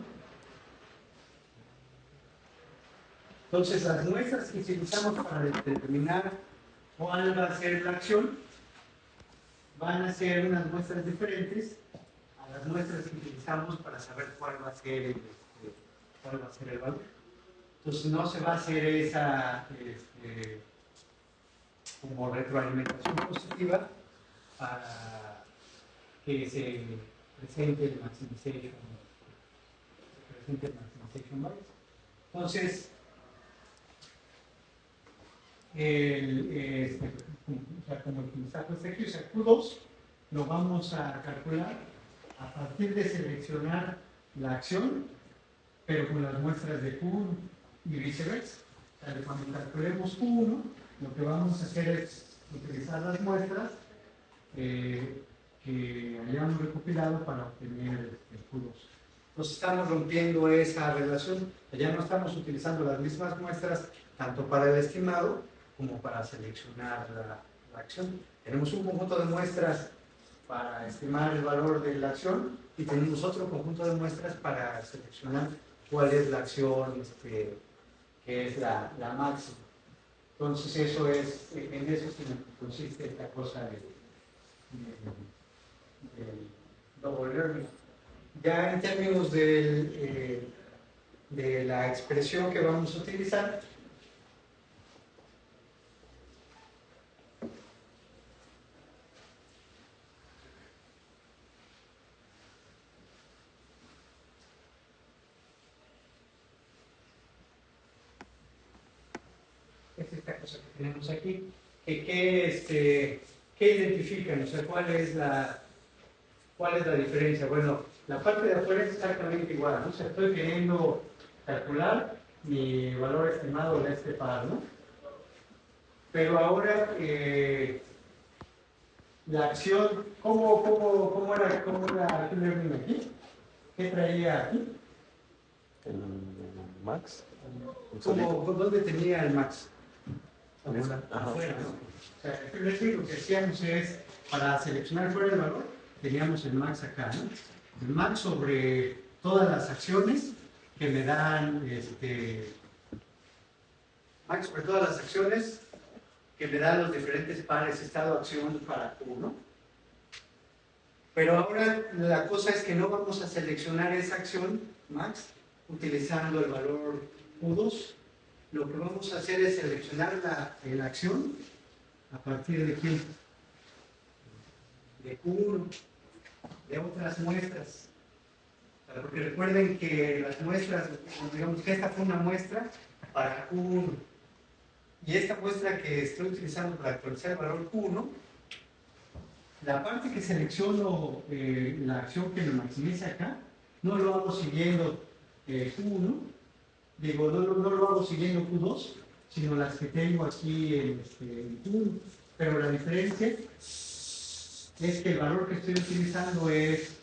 Entonces, las muestras que utilizamos para determinar cuál va a ser la acción van a ser unas muestras diferentes a las muestras que utilizamos para saber cuál va a ser el valor. Entonces, no se va a hacer esa como retroalimentación positiva para que se presente el maximization bias. Entonces, como el mensaje está aquí, o sea, Q2 lo vamos a calcular a partir de seleccionar la acción, pero con las muestras de Q1 y viceversa. O sea, cuando calculemos Q1, lo que vamos a hacer es utilizar las muestras que hayamos recopilado para obtener el Q2. Entonces estamos rompiendo esa relación, ya no estamos utilizando las mismas muestras tanto para el estimado como para seleccionar la acción. Tenemos un conjunto de muestras para estimar el valor de la acción y tenemos otro conjunto de muestras para seleccionar cuál es la acción que es la máxima. Entonces en eso consiste esta cosa del double learning. Ya en términos de la expresión que vamos a utilizar, es esta cosa que tenemos aquí, ¿qué identifican? O sea, ¿cuál es la diferencia? Bueno, la parte de afuera es exactamente igual, ¿no? O sea, estoy queriendo calcular mi valor estimado de este par, ¿no? Pero ahora, la acción, ¿cómo era el learning aquí? ¿Qué traía aquí? El max. ¿Dónde tenía el max? Ajá. Afuera, ¿no? O sea, lo que hacíamos es, para seleccionar fuera el valor, teníamos el max acá, ¿no? El max sobre todas las acciones que me dan max sobre todas las acciones que me dan los diferentes pares estado-acción para Q1. Pero ahora la cosa es que no vamos a seleccionar esa acción, max, utilizando el valor Q2. Lo que vamos a hacer es seleccionar la acción a partir de ¿quién? De Q1, de otras muestras. Porque recuerden que las muestras, digamos que esta fue una muestra para Q1. Y esta muestra que estoy utilizando para actualizar el valor Q1, la parte que selecciono la acción que me maximiza acá, no lo hago siguiendo Q1, digo, no lo hago siguiendo Q2, sino las que tengo aquí en Q1. Pero la diferencia es que el valor que estoy utilizando es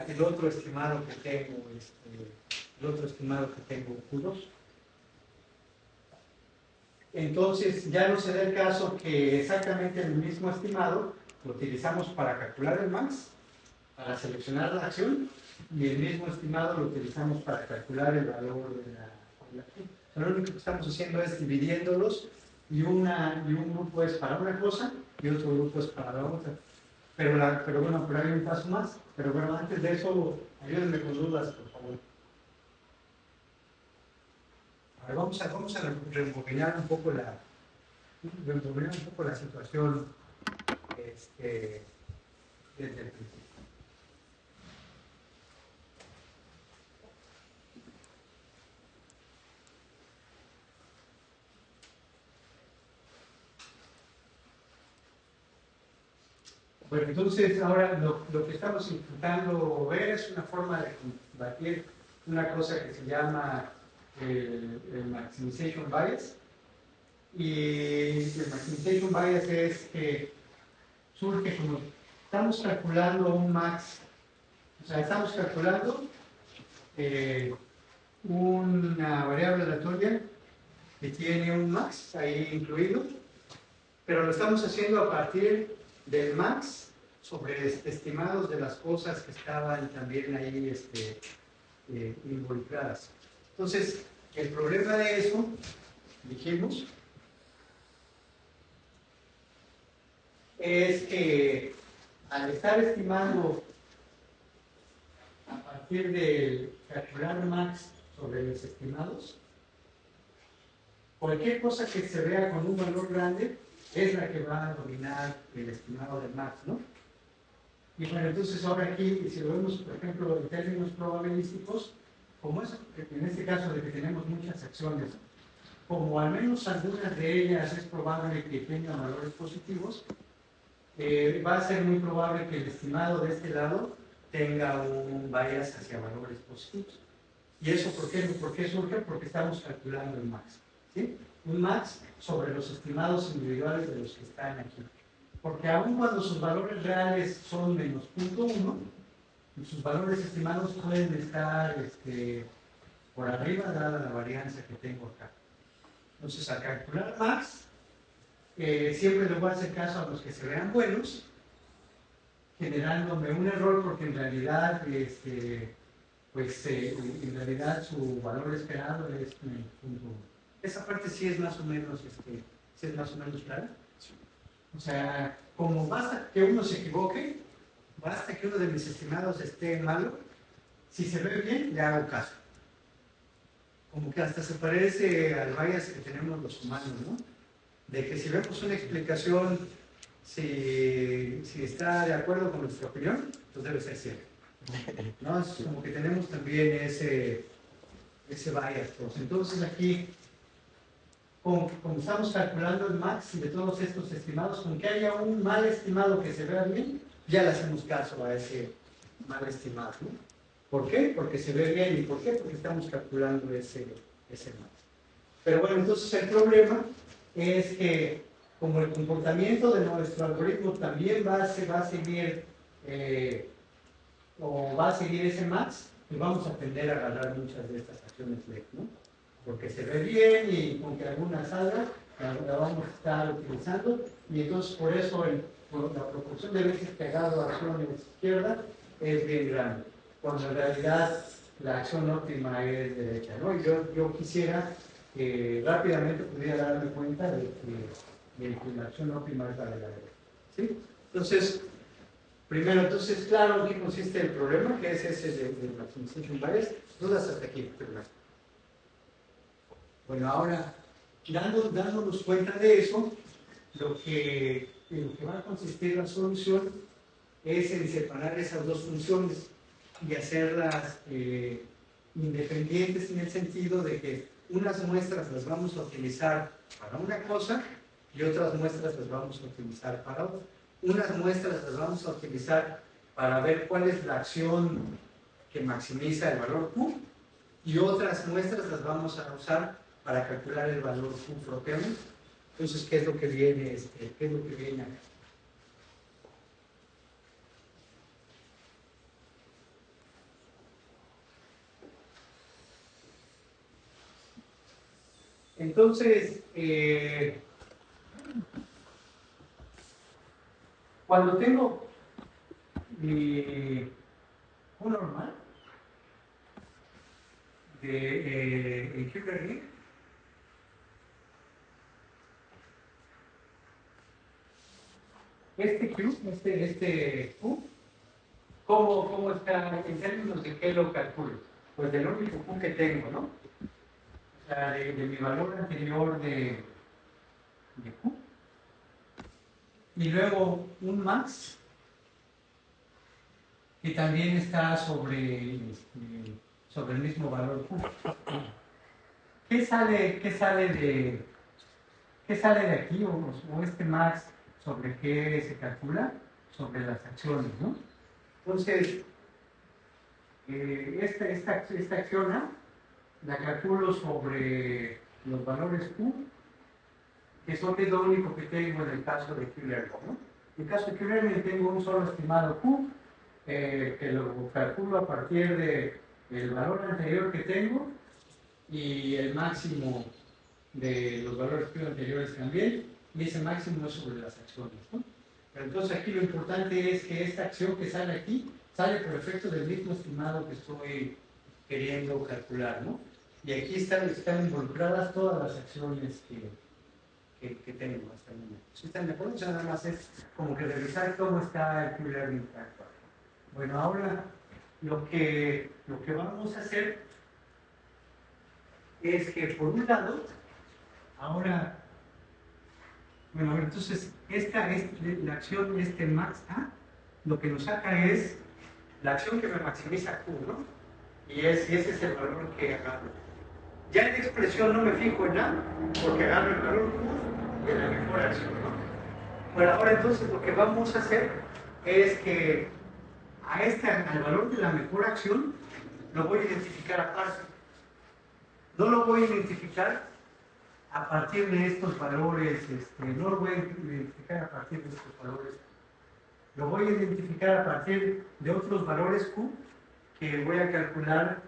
el otro estimado que tengo, Q2. Entonces ya no se da el caso que exactamente el mismo estimado lo utilizamos para calcular el max, para seleccionar la acción, y el mismo estimado lo utilizamos para calcular el valor de la acción. Lo único que estamos haciendo es dividiéndolos y un grupo es para una cosa y otro grupo es para la otra. Pero bueno, hay un paso más. Pero bueno, antes de eso, ayúdenme con dudas, por favor. A ver, vamos a reembobinar un poco la situación desde el principio. Bueno, entonces ahora lo que estamos intentando ver es una forma de combatir una cosa que se llama el maximization bias. Y el maximization bias es que surge como estamos calculando un max, o sea, estamos calculando una variable aleatoria que tiene un max ahí incluido, pero lo estamos haciendo a partir del max sobre estimados de las cosas que estaban también ahí involucradas. Entonces, el problema de eso, dijimos, es que al estar estimando a partir de calcular max sobre los estimados, cualquier cosa que se vea con un valor grande es la que va a dominar el estimado de max, ¿no? Y bueno, entonces ahora aquí, si lo vemos, por ejemplo, en términos probabilísticos, como es en este caso de que tenemos muchas acciones, como al menos algunas de ellas es probable que tengan valores positivos, va a ser muy probable que el estimado de este lado tenga un bias hacia valores positivos. ¿Y eso por qué surge? Porque estamos calculando el max, ¿sí? Un max sobre los estimados individuales de los que están aquí. Porque aun cuando sus valores reales son menos 0.1, sus valores estimados pueden estar por arriba dada la varianza que tengo acá. Entonces, al calcular max, siempre le voy a hacer caso a los que se vean buenos, generándome un error porque en realidad, en realidad su valor esperado es 0.1. Esa parte sí es más o menos, clara. O sea, como basta que uno se equivoque, basta que uno de mis estimados esté malo, si se ve bien, le hago caso. Como que hasta se parece al bias que tenemos los humanos, ¿no? De que si vemos una explicación, si está de acuerdo con nuestra opinión, pues debe ser cierto, ¿no? Es como que tenemos también ese bias. Pues. Entonces aquí, como estamos calculando el max de todos estos estimados, con que haya un mal estimado que se vea bien, ya le hacemos caso a ese mal estimado, ¿no? ¿Por qué? Porque se ve bien. ¿Y por qué? Porque estamos calculando ese max. Pero bueno, entonces el problema es que como el comportamiento de nuestro algoritmo también va a seguir ese max, pues vamos a tender a agarrar muchas de estas acciones left, ¿no? Porque se ve bien y con que alguna salga, la vamos a estar utilizando, y entonces por eso la proporción de veces que agarro acciones izquierda es bien grande, cuando en realidad la acción óptima es derecha, ¿no? Y yo quisiera rápidamente pudiera darme cuenta de que la acción óptima es la de la derecha. ¿Sí? Entonces, primero, entonces, claro, ¿en qué consiste el problema? Que es ese de maximization bias. Dudas hasta aquí, primero. Bueno, ahora, dándonos cuenta de eso, lo que va a consistir la solución es en separar esas dos funciones y hacerlas independientes en el sentido de que unas muestras las vamos a utilizar para una cosa y otras muestras las vamos a utilizar para otra. Unas muestras las vamos a utilizar para ver cuál es la acción que maximiza el valor Q y otras muestras las vamos a usar para calcular el valor Q propiamente. Entonces, ¿qué es lo que viene, qué es lo que viene acá? Entonces, cuando tengo mi Q normal de Euler-Ring, este Q, este Q, ¿cómo está en términos de qué lo calculo? Pues del único Q que tengo, ¿no? O sea, de mi valor anterior de Q. Y luego un max que también está sobre el mismo valor Q. ¿Qué sale de aquí? O este max, ¿sobre qué se calcula? Sobre las acciones, ¿no? Entonces, esta acción A la calculo sobre los valores Q, que es lo único que tengo en el caso de Euler, ¿no? En el caso de Euler tengo un solo estimado Q, que lo calculo a partir del valor anterior que tengo y el máximo de los valores Q anteriores también, y ese máximo es sobre las acciones, ¿no? Pero entonces aquí lo importante es que esta acción que sale aquí sale por efecto del mismo estimado que estoy queriendo calcular, ¿no? Y aquí están involucradas todas las acciones que tengo hasta el momento. ¿Sí están de acuerdo? O sea, nada más es como que revisar cómo está el Q-Learning actual. Bueno, ahora lo que vamos a hacer es que por un lado, ahora, bueno, a ver, entonces, esta es la acción, max A, lo que nos saca es la acción que me maximiza Q, ¿no? Y ese es el valor que agarro. Ya en la expresión no me fijo en A, porque agarro el valor Q de la mejor acción, ¿no? Bueno, ahora entonces lo que vamos a hacer es que al valor de la mejor acción lo voy a identificar aparte. No lo voy a identificar a partir de estos valores, no lo voy a identificar a partir de estos valores. Lo voy a identificar a partir de otros valores Q que voy a calcular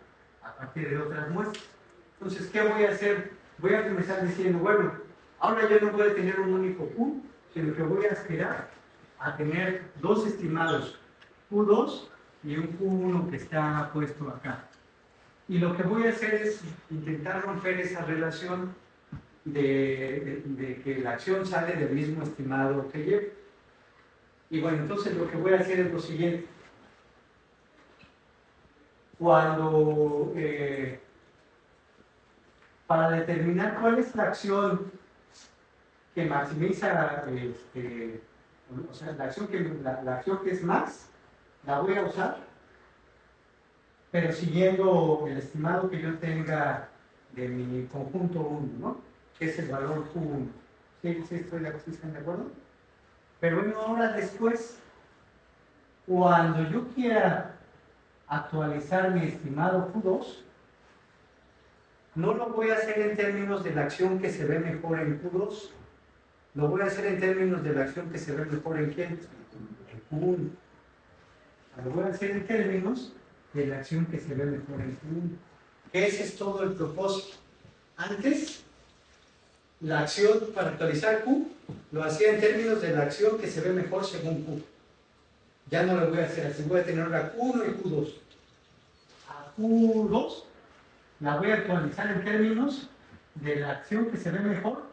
a partir de otras muestras. Entonces, ¿qué voy a hacer? Voy a comenzar diciendo, bueno, ahora yo no voy a tener un único Q, sino que voy a aspirar a tener dos estimados, Q2 y un Q1 que está puesto acá. Y lo que voy a hacer es intentar romper esa relación de que la acción sale del mismo estimado que llevo. Y bueno, entonces lo que voy a hacer es lo siguiente. Cuando, para determinar cuál es la acción que maximiza, o sea, la acción que es más, la voy a usar, pero siguiendo el estimado que yo tenga de mi conjunto 1, ¿no? Que es el valor Q1. ¿Sí están de acuerdo? Pero bueno, ahora después, cuando yo quiera actualizar mi estimado Q2, no lo voy a hacer en términos de la acción que se ve mejor en Q2, lo voy a hacer en términos de la acción que se ve mejor en ¿quién? En Q1. Lo voy a hacer en términos de la acción que se ve mejor en Q1. Ese es todo el propósito. Antes, la acción para actualizar Q lo hacía en términos de la acción que se ve mejor según Q. Ya no lo voy a hacer así, voy a tener ahora Q1 y Q2. A Q2 la voy a actualizar en términos de la acción que se ve mejor,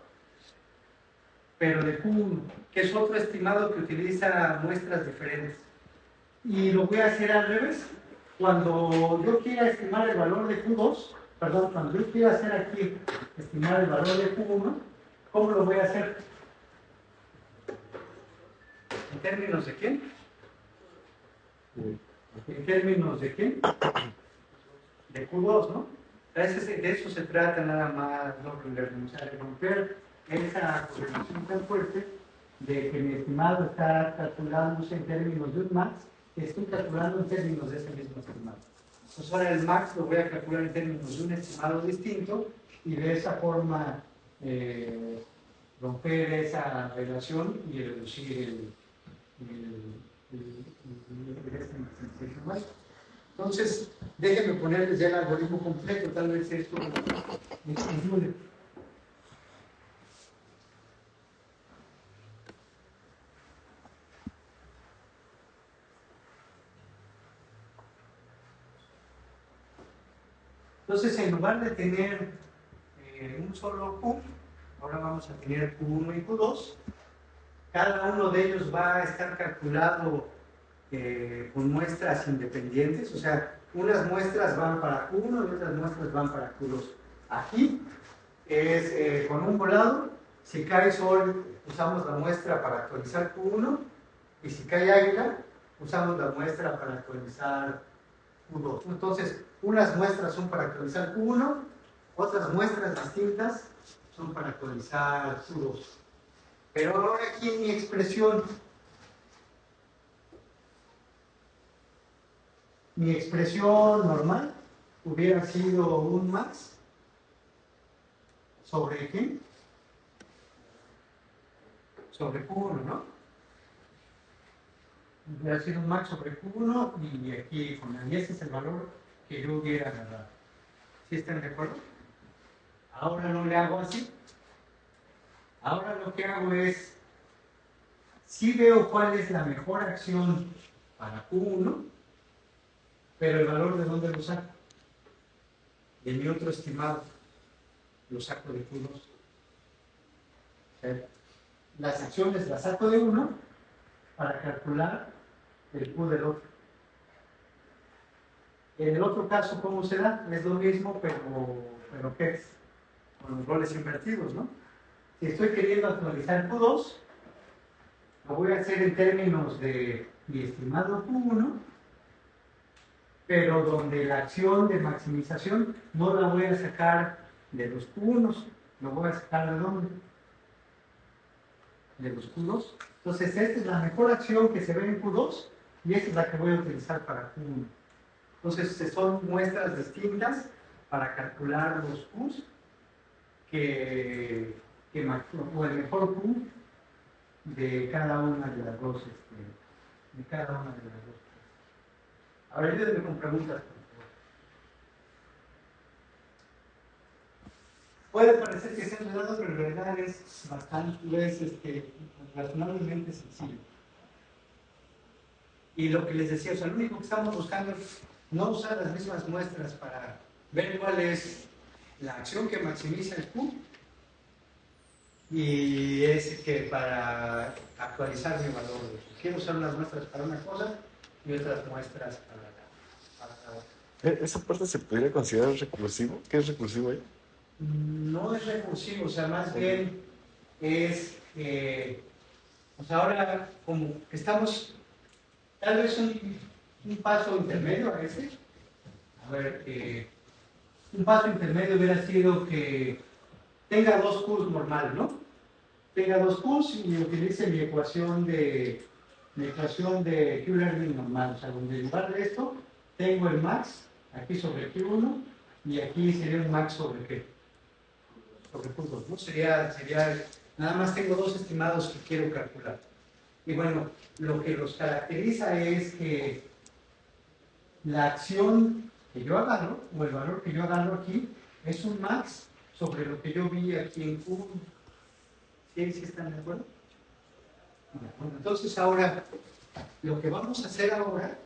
pero de Q1, que es otro estimado que utiliza muestras diferentes. Y lo voy a hacer al revés. Cuando yo quiera estimar el valor de Q2, perdón, cuando yo quiera hacer aquí, estimar el valor de Q1, ¿cómo lo voy a hacer? ¿En términos de quién? ¿En términos de quién? De Q2, ¿no? De eso se trata nada más, ¿no? De romper esa correlación tan fuerte de que mi estimado está calculándose en términos de un max, que estoy calculando en términos de ese mismo estimado. Entonces ahora el max lo voy a calcular en términos de un estimado distinto y de esa forma romper esa relación y reducir este maximization rate. Entonces, déjenme ponerles ya el algoritmo completo, tal vez esto les ayude. Entonces, en lugar de tener un solo Q, ahora vamos a tener Q1 y Q2. Cada uno de ellos va a estar calculado con muestras independientes, o sea, unas muestras van para Q1 y otras muestras van para Q2. Aquí es con un volado, si cae Sol usamos la muestra para actualizar Q1 y si cae Águila usamos la muestra para actualizar Q2. Entonces, unas muestras son para actualizar Q1, otras muestras distintas son para actualizar Q2. Pero ahora aquí en mi expresión, normal hubiera sido un max sobre ¿qué? Sobre Q1, ¿no? Hubiera sido un max sobre Q1 y aquí con la y ese es el valor que yo hubiera agarrado. ¿Sí están de acuerdo? Ahora no le hago así. Ahora lo que hago es, sí veo cuál es la mejor acción para Q1, pero el valor de dónde lo saco. De mi otro estimado, lo saco de Q2. Las acciones las saco de uno para calcular el Q del otro. En el otro caso, ¿cómo se da? Es lo mismo, pero ¿qué es? Con los roles invertidos, ¿no? Si estoy queriendo actualizar Q2, lo voy a hacer en términos de mi estimado Q1, pero donde la acción de maximización no la voy a sacar de los Q1s, lo voy a sacar de dónde? De los Q2. Entonces, esta es la mejor acción que se ve en Q2 y esta es la que voy a utilizar para Q1. Entonces, son muestras distintas para calcular los Qs o el mejor Q de cada una de las dos. Ahora, ayúdenme con preguntas, por favor. Puede parecer que sea enredado, pero en realidad es razonablemente sencillo. Y lo que les decía, o sea, lo único que estamos buscando es no usar las mismas muestras para ver cuál es la acción que maximiza el Q y es que para actualizar mi valor. Quiero usar unas muestras para una cosa y otras muestras para la otra. ¿Esa parte se podría considerar recursivo? ¿Qué es recursivo ahí? No es recursivo, o sea, más bien es, o sea, ahora como que estamos, tal vez un paso intermedio a ese. A ver, un paso intermedio hubiera sido que tenga dos Qs normal, ¿no? Tenga dos Qs y utilice mi ecuación de Q-learning normal, o sea, donde en lugar de esto tengo el max aquí sobre Q1 y aquí sería un max sobre ¿qué? Sobre Q2, ¿no? Sería nada más tengo dos estimados que quiero calcular. Y bueno, lo que los caracteriza es que la acción que yo agarro, o el valor que yo agarro aquí, es un max sobre lo que yo vi aquí en Q1. ¿Sí están de acuerdo? Bueno, entonces ahora, lo que vamos a hacer ahora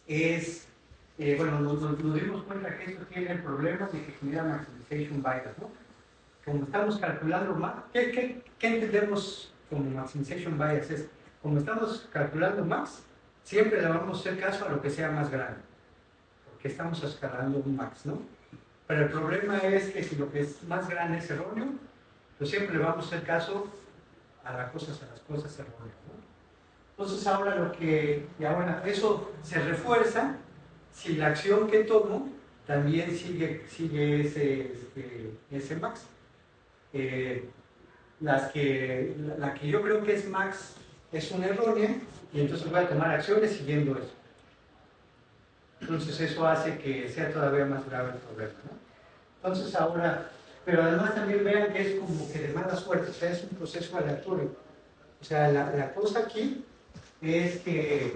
es bueno, nos dimos cuenta que esto tiene el problema de que genera maximization bias, ¿no? Como estamos calculando más, ¿qué entendemos como maximization bias? Es, como estamos calculando más, siempre le vamos a hacer caso a lo que sea más grande, porque estamos escalando un max, ¿no? Pero el problema es que si lo que es más grande es erróneo, pues siempre le vamos a hacer caso a las cosas erróneas, ¿no? Entonces ahora eso se refuerza si la acción que tomo también sigue ese max. La que yo creo que es max es una errónea y entonces voy a tomar acciones siguiendo eso. Entonces eso hace que sea todavía más grave el problema, ¿no? Entonces ahora, pero además también vean que es como que de mala suerte, o sea, es un proceso aleatorio. O sea, la cosa aquí es que,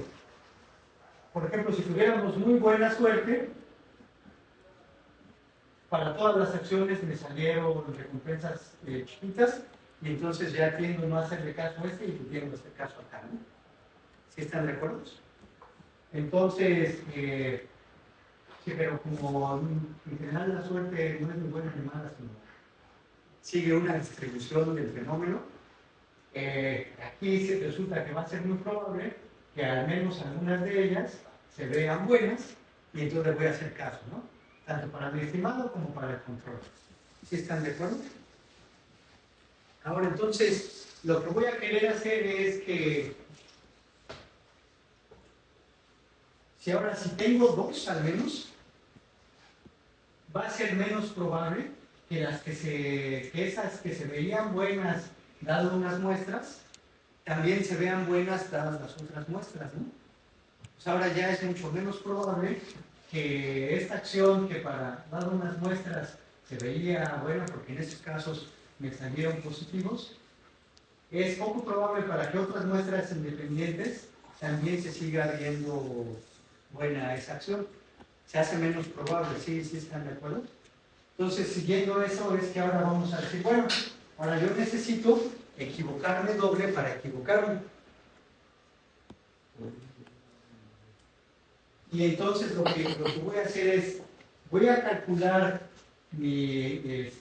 por ejemplo, si tuviéramos muy buena suerte, para todas las acciones me salieron recompensas chiquitas y entonces ya tiendo no a hacerle caso a este y tiendo a hacer caso acá, ¿no? ¿Sí están de acuerdo? Entonces, sí, pero como en general la suerte no es muy buena ni mala, sino sigue una distribución del fenómeno, aquí sí resulta que va a ser muy probable que al menos algunas de ellas se vean buenas y entonces voy a hacer caso, ¿no? Tanto para mi estimado como para el control. ¿Sí están de acuerdo? Ahora entonces, lo que voy a querer hacer es que si tengo dos al menos, va a ser menos probable que esas que se veían buenas dado unas muestras, también se vean buenas dadas las otras muestras, ¿no? Pues ahora ya es mucho menos probable que esta acción que para dar unas muestras se veía buena, porque en esos casos me salieron positivos, es poco probable para que otras muestras independientes también se siga viendo buena esa acción. Se hace menos probable, ¿sí están de acuerdo? Entonces, siguiendo eso, es que ahora vamos a decir, bueno, ahora yo necesito equivocarme doble para equivocarme. Y entonces lo que voy a hacer es, voy a calcular mis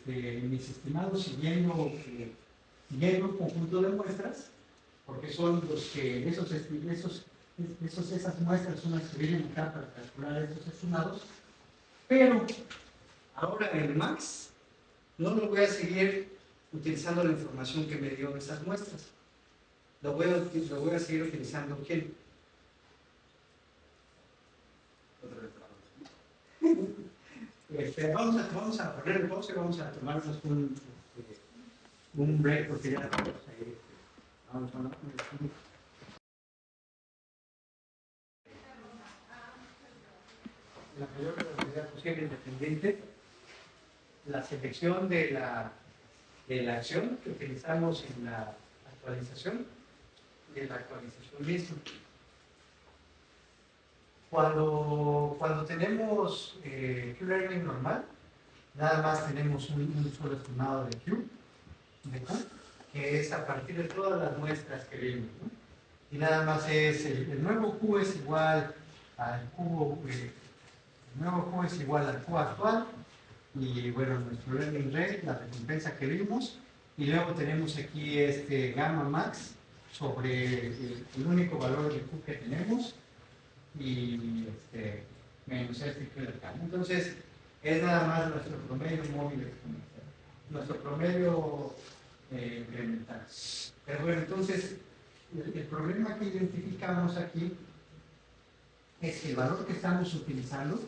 estimados siguiendo un conjunto de muestras, porque son los que, esas muestras son las que vienen acá para calcular estos estimados, pero ahora el max no lo voy a seguir utilizando la información que me dio esas muestras. Lo voy a seguir utilizando ¿quién? Vamos a poner el pausa y vamos a tomarnos un break porque ya estamos ahí. Vamos a la mayor velocidad posible independiente, la selección de la acción que utilizamos en la actualización de la actualización misma. Cuando tenemos Q-Learning normal, nada más tenemos un solo estimado de Q, que es a partir de todas las muestras que vimos, ¿no? Y nada más es, el nuevo Q es igual al Q, el nuevo Q es igual al Q actual, y bueno, nuestro learning rate, la recompensa que vimos, y luego tenemos aquí este gamma max sobre el único valor de Q que tenemos, y menos Q de acá. Entonces, es nada más nuestro promedio móvil exponencial, nuestro promedio incremental. Pero bueno, entonces, el problema que identificamos aquí es que el valor que estamos utilizando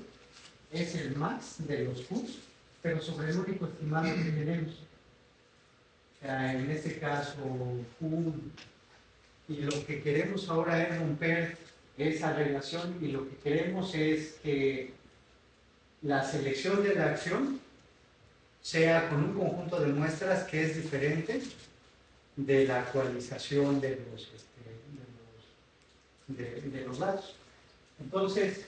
es el max de los Qs, pero sobre el único estimado que tenemos. O sea, en este caso, Q, y lo que queremos ahora es romper esa relación, y lo que queremos es que la selección de la acción sea con un conjunto de muestras que es diferente de la actualización de los datos. Entonces,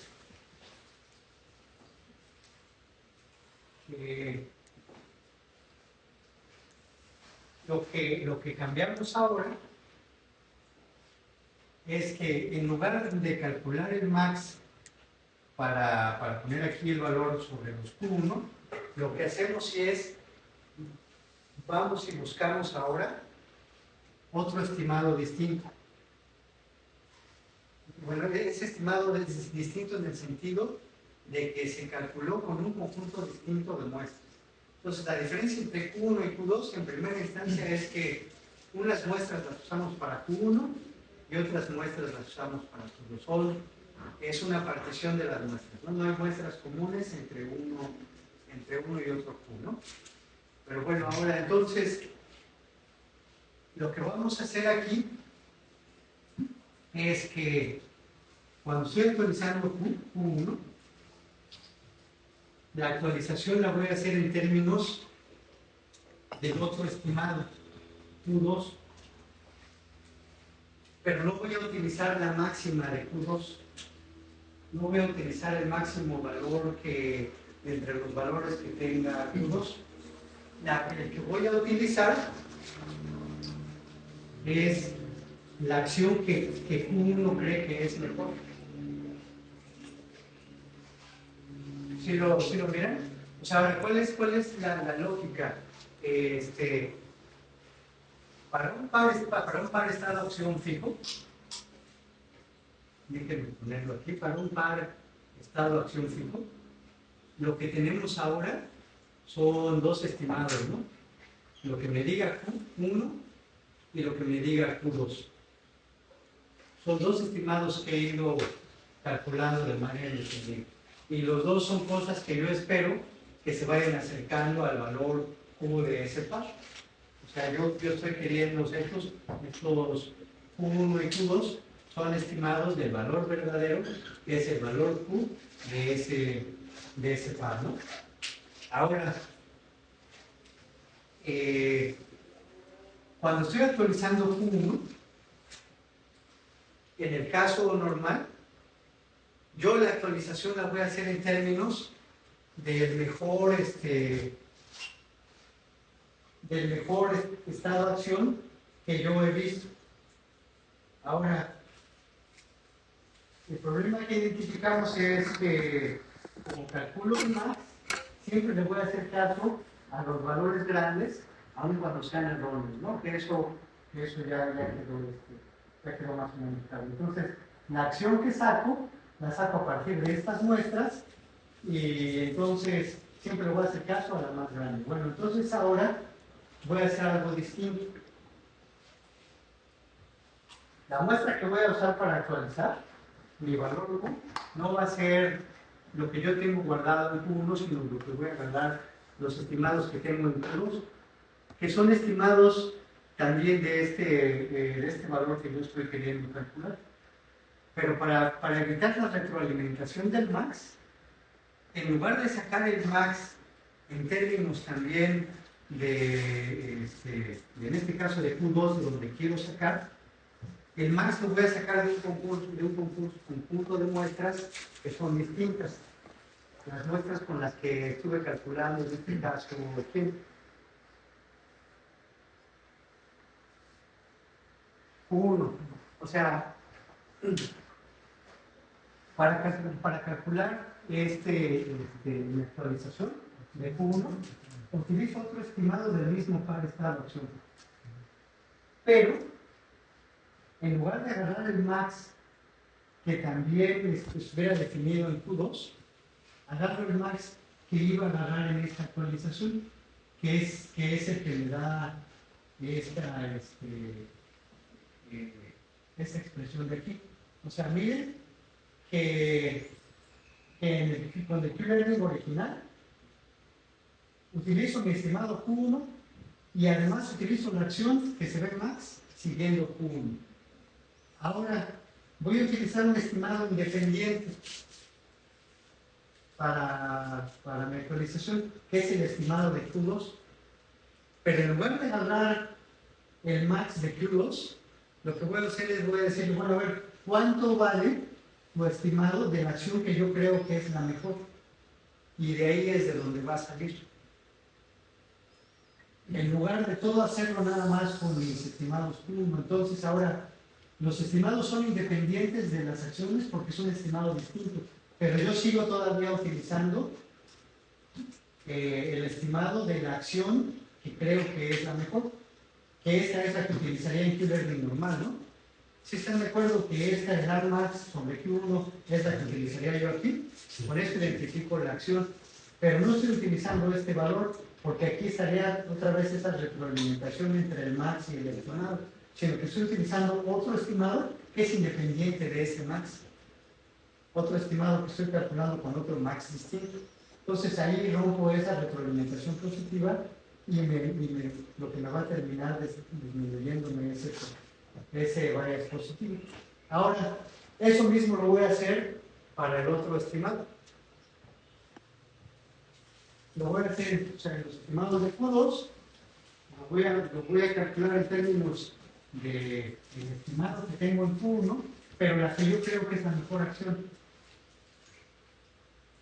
lo que cambiamos ahora es que en lugar de calcular el max para poner aquí el valor sobre los Q1, lo que hacemos es, vamos y buscamos ahora otro estimado distinto. Bueno, ese estimado es distinto en el sentido de que se calculó con un conjunto distinto de muestras. Entonces, la diferencia entre Q1 y Q2 en primera instancia es que unas muestras las usamos para Q1 y otras muestras las usamos para Q2. Solo es una partición de las muestras, ¿no? No hay muestras comunes entre uno y otro Q, ¿no? Pero bueno, ahora entonces, lo que vamos a hacer aquí es que cuando estoy actualizando Q1, la actualización la voy a hacer en términos del otro estimado, Q2. Pero no voy a utilizar la máxima de Q2. No voy a utilizar el máximo valor que entre los valores que tenga Q2. El que voy a utilizar es la acción que Q1 cree que es mejor. ¿Sí lo miran? O sea, ahora, ¿cuál es la lógica? Para un par estado opción fijo, déjenme ponerlo aquí, para un par estado acción fijo, lo que tenemos ahora son dos estimados, ¿no? Lo que me diga Q1 y lo que me diga Q2. Son dos estimados que he ido calculando de manera independiente. Y los dos son cosas que yo espero que se vayan acercando al valor Q de ese par. O sea, yo estoy queriendo, o sea, estos Q1 y Q2 son estimados del valor verdadero, que es el valor Q de ese par, ¿no? Ahora, cuando estoy actualizando Q1, en el caso normal, yo la actualización la voy a hacer en términos del mejor estado de acción que yo he visto. Ahora, el problema que identificamos es que, como calculo un max, siempre le voy a hacer caso a los valores grandes, aun cuando sean erróneos, ¿no? Que eso ya quedó más o menos claro. Entonces, la acción que saco, la saco a partir de estas muestras, y entonces siempre le voy a hacer caso a la más grande. Bueno, entonces ahora voy a hacer algo distinto. La muestra que voy a usar para actualizar mi valor Q no va a ser lo que yo tengo guardado en Q1, sino lo que voy a guardar los estimados que tengo en Q2, que son estimados también de este valor que yo estoy queriendo calcular. Pero para evitar la retroalimentación del max, en lugar de sacar el max en términos también en este caso de Q2, de donde quiero sacar, el max lo voy a sacar de un conjunto de muestras que son distintas. Las muestras con las que estuve calculando en este caso, Q1. O sea, para calcular mi actualización de Q1, utilizo otro estimado del mismo par estado acción. Pero, en lugar de agarrar el max que también estuviera definido en Q2, agarro el max que iba a agarrar en esta actualización, que es el que me da esta expresión de aquí. O sea, miren que con el Q-Learning original utilizo mi estimado Q1 y además utilizo la acción que se ve max siguiendo Q1. Ahora voy a utilizar un estimado independiente para mi actualización, que es el estimado de Q2. Pero en lugar de agarrar el max de Q2, lo que voy a hacer es voy a decir, bueno, a ver, ¿cuánto vale lo estimado de la acción que yo creo que es la mejor? Y de ahí es de donde va a salir. En lugar de todo hacerlo nada más con mis estimados Q1. Entonces ahora los estimados son independientes de las acciones porque son estimados distintos. pero yo sigo todavía utilizando el estimado de la acción que creo que es la mejor, que esta es la que utilizaría en Q-Learning normal, ¿no? Si están de acuerdo que esta es Armax sobre Q1 es la que utilizaría yo aquí, con esto identifico la acción, pero no estoy utilizando este valor porque aquí estaría otra vez esa retroalimentación entre el max y el estimado, sino que estoy utilizando otro estimado que es independiente de ese max, otro estimado que estoy calculando con otro max distinto. Entonces ahí rompo esa retroalimentación positiva y lo que me va a terminar disminuyéndome ese bias positivo. Ahora, eso mismo lo voy a hacer para el otro estimado. Lo voy a hacer, o sea, en los estimados de Q2, lo voy a calcular en términos del estimado que tengo en Q1, pero la que yo creo que es la mejor acción.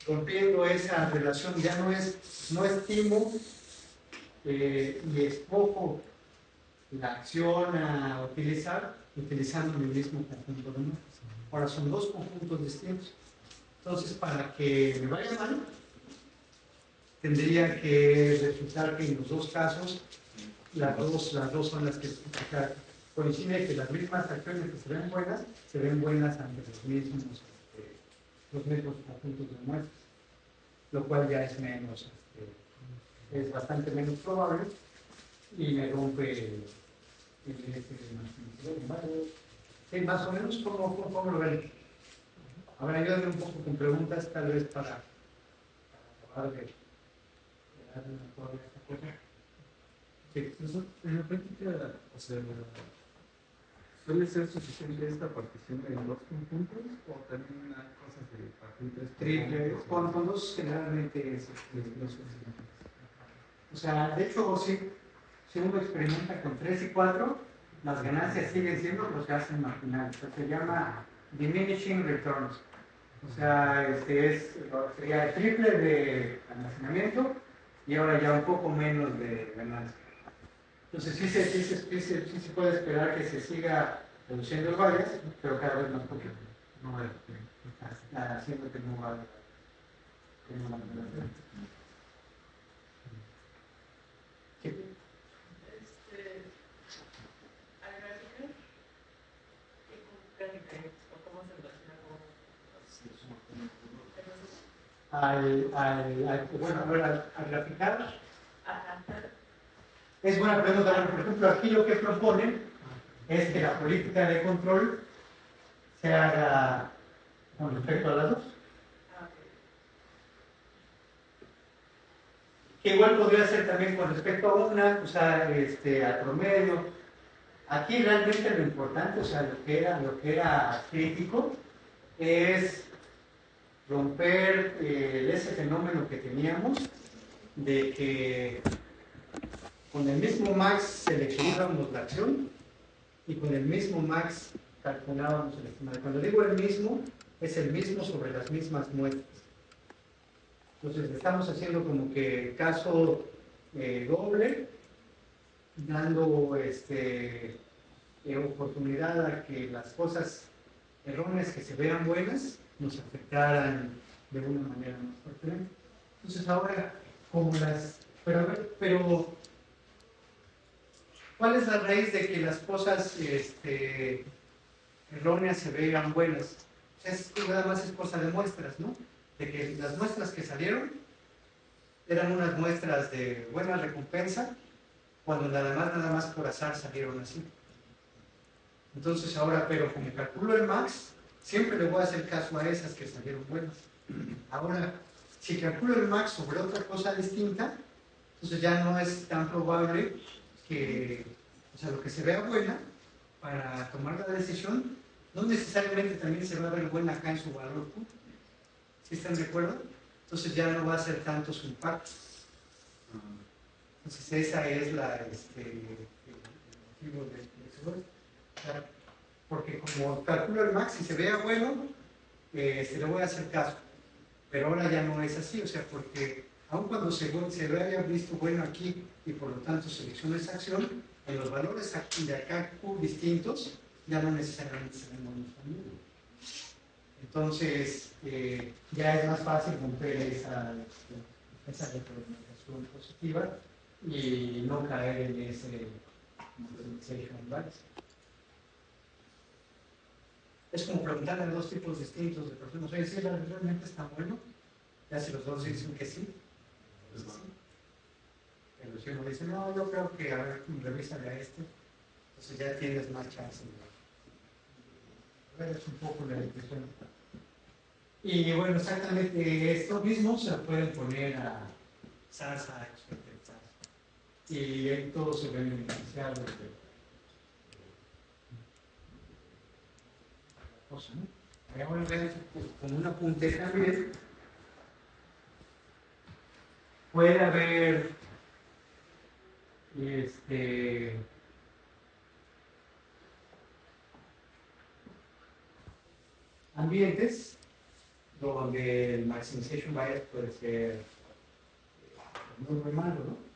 Rompiendo esa relación, ya no estimo y escojo la acción a utilizar utilizando el mismo conjunto de números. Ahora son dos conjuntos distintos. Entonces, para que me vaya mal, tendría que resultar que en los dos casos las dos son las que coincide que las mismas acciones que se ven buenas ante los mismos conjuntos de muestras, lo cual ya es menos, es bastante menos probable y me rompe el sí, más o menos, ¿cómo lo ven? Ahora ayúdenme un poco con preguntas, tal vez para acabar de darle una forma a esta cosa. Sí. En la práctica, o sea, ¿suele ser suficiente esta partición en dos conjuntos o también hay cosas de partir tres Triple, conjuntos? con dos generalmente es o sea, de hecho, si uno experimenta con 3 y 4, las ganancias siguen siendo lo que hacen marginales. Se llama diminishing returns. O sea, sería el triple de almacenamiento y ahora ya un poco menos de ganancia. Entonces sí se puede esperar que se siga reduciendo el bias, pero cada vez más poquito. No vale. Haciendo que no valga. Sí. Al graficar, es buena pregunta. Bueno, por ejemplo, aquí lo que proponen es que la política de control se haga con respecto a las dos. Que igual podría ser también con respecto a una, o sea, al promedio. Aquí realmente lo importante, o sea, lo que era crítico, es romper ese fenómeno que teníamos de que con el mismo max seleccionábamos la acción y con el mismo max calculábamos el estimado. Cuando digo el mismo, es el mismo sobre las mismas muestras. Entonces estamos haciendo como que caso doble, dando oportunidad a que las cosas erróneas que se vean buenas nos afectaran de una manera más fuerte. Entonces ahora, como las... Pero ¿cuál es la raíz de que las cosas erróneas se vean buenas? Nada más es cosa de muestras, ¿no? De que las muestras que salieron eran unas muestras de buena recompensa, cuando nada más por azar salieron así. Entonces ahora, pero como calculo el max, siempre le voy a hacer caso a esas que salieron buenas. Ahora, si calculo el max sobre otra cosa distinta, entonces ya no es tan probable que, o sea, lo que se vea buena para tomar la decisión, no necesariamente también se va a ver buena acá en su valor Q. ¿Sí están de acuerdo? Entonces ya no va a ser tanto su impacto. Entonces esa es el motivo de eso. Porque como calculo el max y se vea bueno, le voy a hacer caso. Pero ahora ya no es así, o sea, porque aun cuando se haya visto bueno aquí y por lo tanto selecciono esa acción, en los valores de acá Q distintos, ya no necesariamente se ven buenos también. Entonces, ya es más fácil romper esa retroalimentación positiva y no caer en ese maximization bias. Es como preguntarle a dos tipos distintos de personas, oye, ¿sí realmente está bueno? Ya si los dos dicen que sí, pues sí. Pero si uno dice, no, yo creo que, a ver, revísale a este, entonces ya tienes más chance. A ver, es un poco la discusión. Y bueno, exactamente esto mismo se lo pueden poner a SARS, a SARS. Y ahí todos se ven beneficiados de la cosa, ¿no? Y ahora ven, con un apunte también, puede haber ambientes donde el maximization bias puede ser muy malo, ¿no?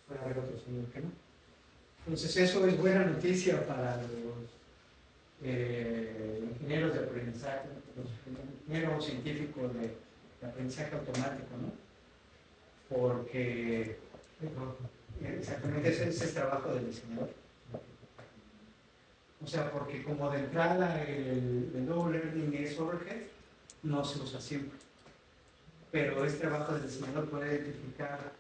Puede haber otros en los que no. Entonces eso es buena noticia para los ingenieros de aprendizaje, los ingenieros científicos de aprendizaje automático, ¿no? Porque exactamente ese es el trabajo del diseñador. O sea, porque como de entrada el low learning es overhead, no se usa siempre. Pero es trabajo del diseñador poder identificar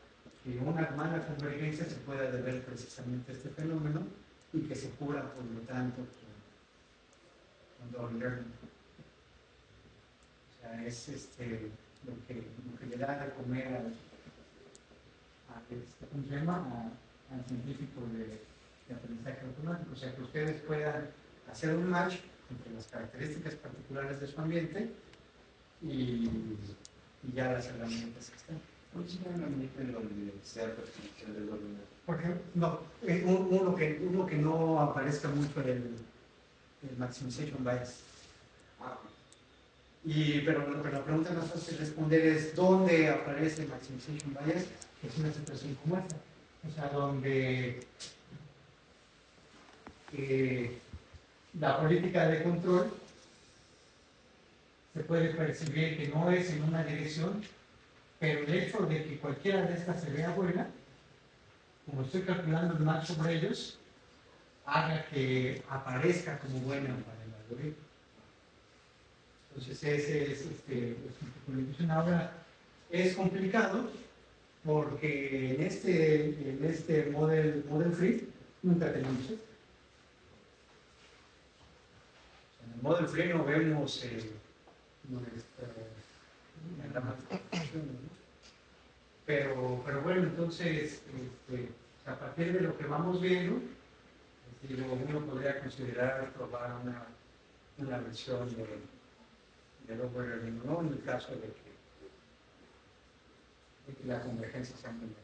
que una mala convergencia se puede deber precisamente a este fenómeno y que se cura, por lo tanto, con low learning. O sea, es lo que le da de comer ¿cómo se llama? Al científico de aprendizaje automático. O sea, que ustedes puedan hacer un match entre las características particulares de su ambiente y ya las herramientas están. ¿Cuál es un ambiente en donde sea percepción del orden? Por ejemplo, no, uno que no aparezca mucho el maximization bias. Pero la pregunta más fácil de responder es ¿dónde aparece el maximization bias? Es una situación como esta. O sea, donde la política de control se puede percibir que no es en una dirección, pero el hecho de que cualquiera de estas se vea buena, como estoy calculando el match sobre ellos, haga que aparezca como buena para el algoritmo. Entonces ese es un poco la discusión. Ahora es complicado porque en este model free nunca tenemos esto. En el model free no vemos pero bueno, entonces a partir de lo que vamos viendo, uno podría considerar probar una versión de overlearning, ¿no? En el caso de que la convergencia sea muy buena.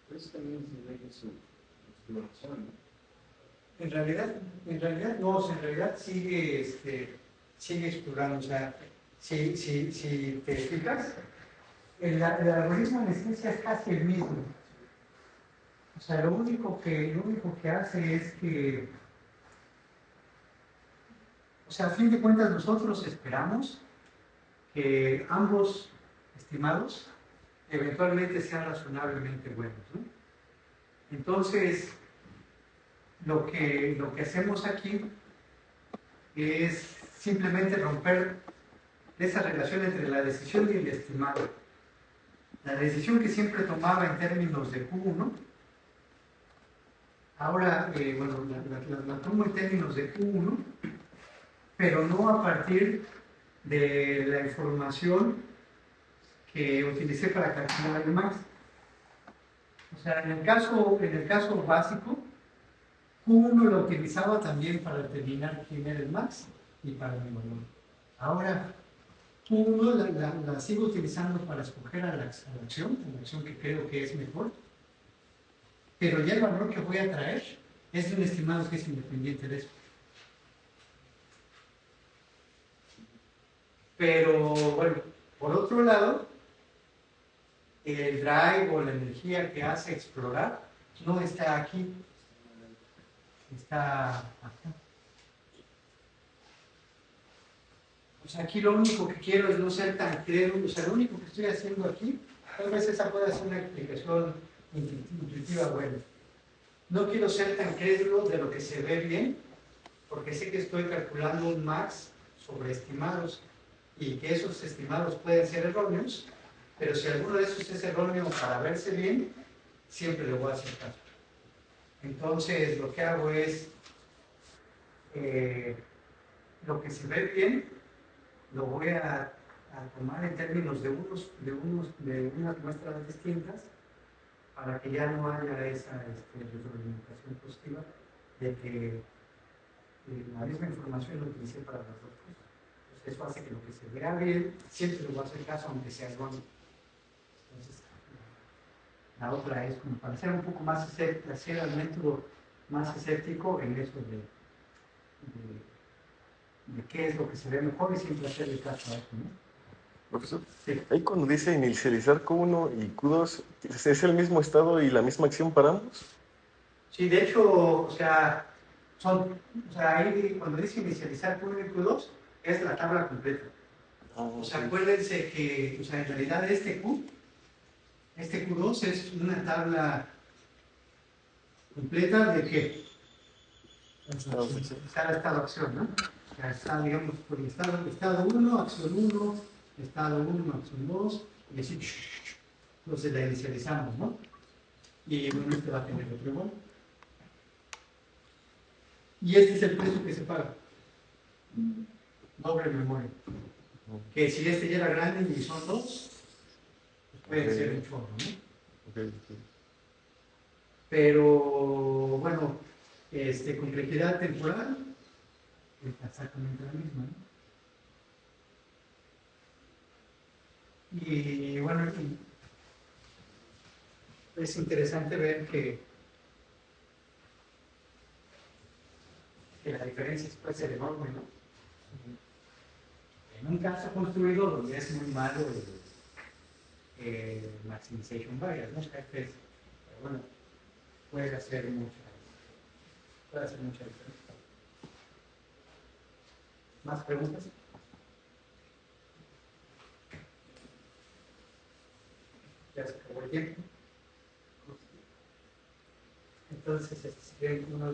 Pero eso también se ve en su exploración, ¿no? En realidad no, o sea, en realidad sigue explorando. O sea, si te fijas, el algoritmo en esencia es casi el mismo. O sea, lo único que hace es que, o sea, a fin de cuentas nosotros esperamos que ambos estimados eventualmente sean razonablemente buenos, ¿no? Entonces, lo que hacemos aquí es simplemente romper esa relación entre la decisión y el estimado. La decisión que siempre tomaba en términos de Q1, ahora, bueno, la tomo en términos de Q1, pero no a partir de la información que utilicé para calcular el max. O sea, en el caso básico, Q1 lo utilizaba también para determinar quién era el max y para mi valor. Ahora, Q1 la sigo utilizando para escoger a la acción que creo que es mejor, pero ya el valor que voy a traer es de un estimado que es independiente de eso. Pero bueno, por otro lado, el drive o la energía que hace explorar no está aquí, está acá. pues aquí lo único que quiero es no ser tan crédulo, o sea, lo único que estoy haciendo aquí, tal vez esa pueda ser una explicación intuitiva buena. No quiero ser tan crédulo de lo que se ve bien, porque sé que estoy calculando un max sobre estimados y que esos estimados pueden ser erróneos, pero si alguno de esos es erróneo para verse bien, siempre le voy a hacer caso. Entonces, lo que hago es, lo que se ve bien, lo voy a tomar en términos de unas muestras distintas para que ya no haya esa retroalimentación positiva de que la misma información lo utilicé para las dos cosas. Entonces, eso hace que lo que se vea bien, siempre le voy a hacer caso aunque sea erróneo. Entonces, la otra es como para ser un poco más escéptico, hacer al método más escéptico en eso de qué es lo que se ve mejor y siempre hacerle caso a eso, ¿no? Profesor, Sí. ahí cuando dice inicializar Q1 y Q2, ¿es el mismo estado y la misma acción para ambos? Sí, de hecho, o sea, ahí cuando dice inicializar Q1 y Q2, es la tabla completa. O sea, acuérdense que, o sea, en realidad este Q2 es una tabla completa de qué? Está el estado acción, ¿no? O sea, está, digamos, por el estado 1, acción 1, estado 1, acción 2, y así, entonces la inicializamos, ¿no? Y bueno, este va a tener otro igual. Y este es el precio que se paga. Doble memoria. Que si este ya era grande y son dos, pues puede ser un chorro, ¿no? Pero bueno, complejidad temporal es exactamente la misma, ¿no? Y bueno, es interesante ver que la diferencia puede ser enorme, ¿no? En un caso construido donde es muy malo el maximization bias, ¿no? Pero bueno, puede hacer mucha diferencia. ¿Más preguntas? Ya se acabó el tiempo. Entonces, si quieren uno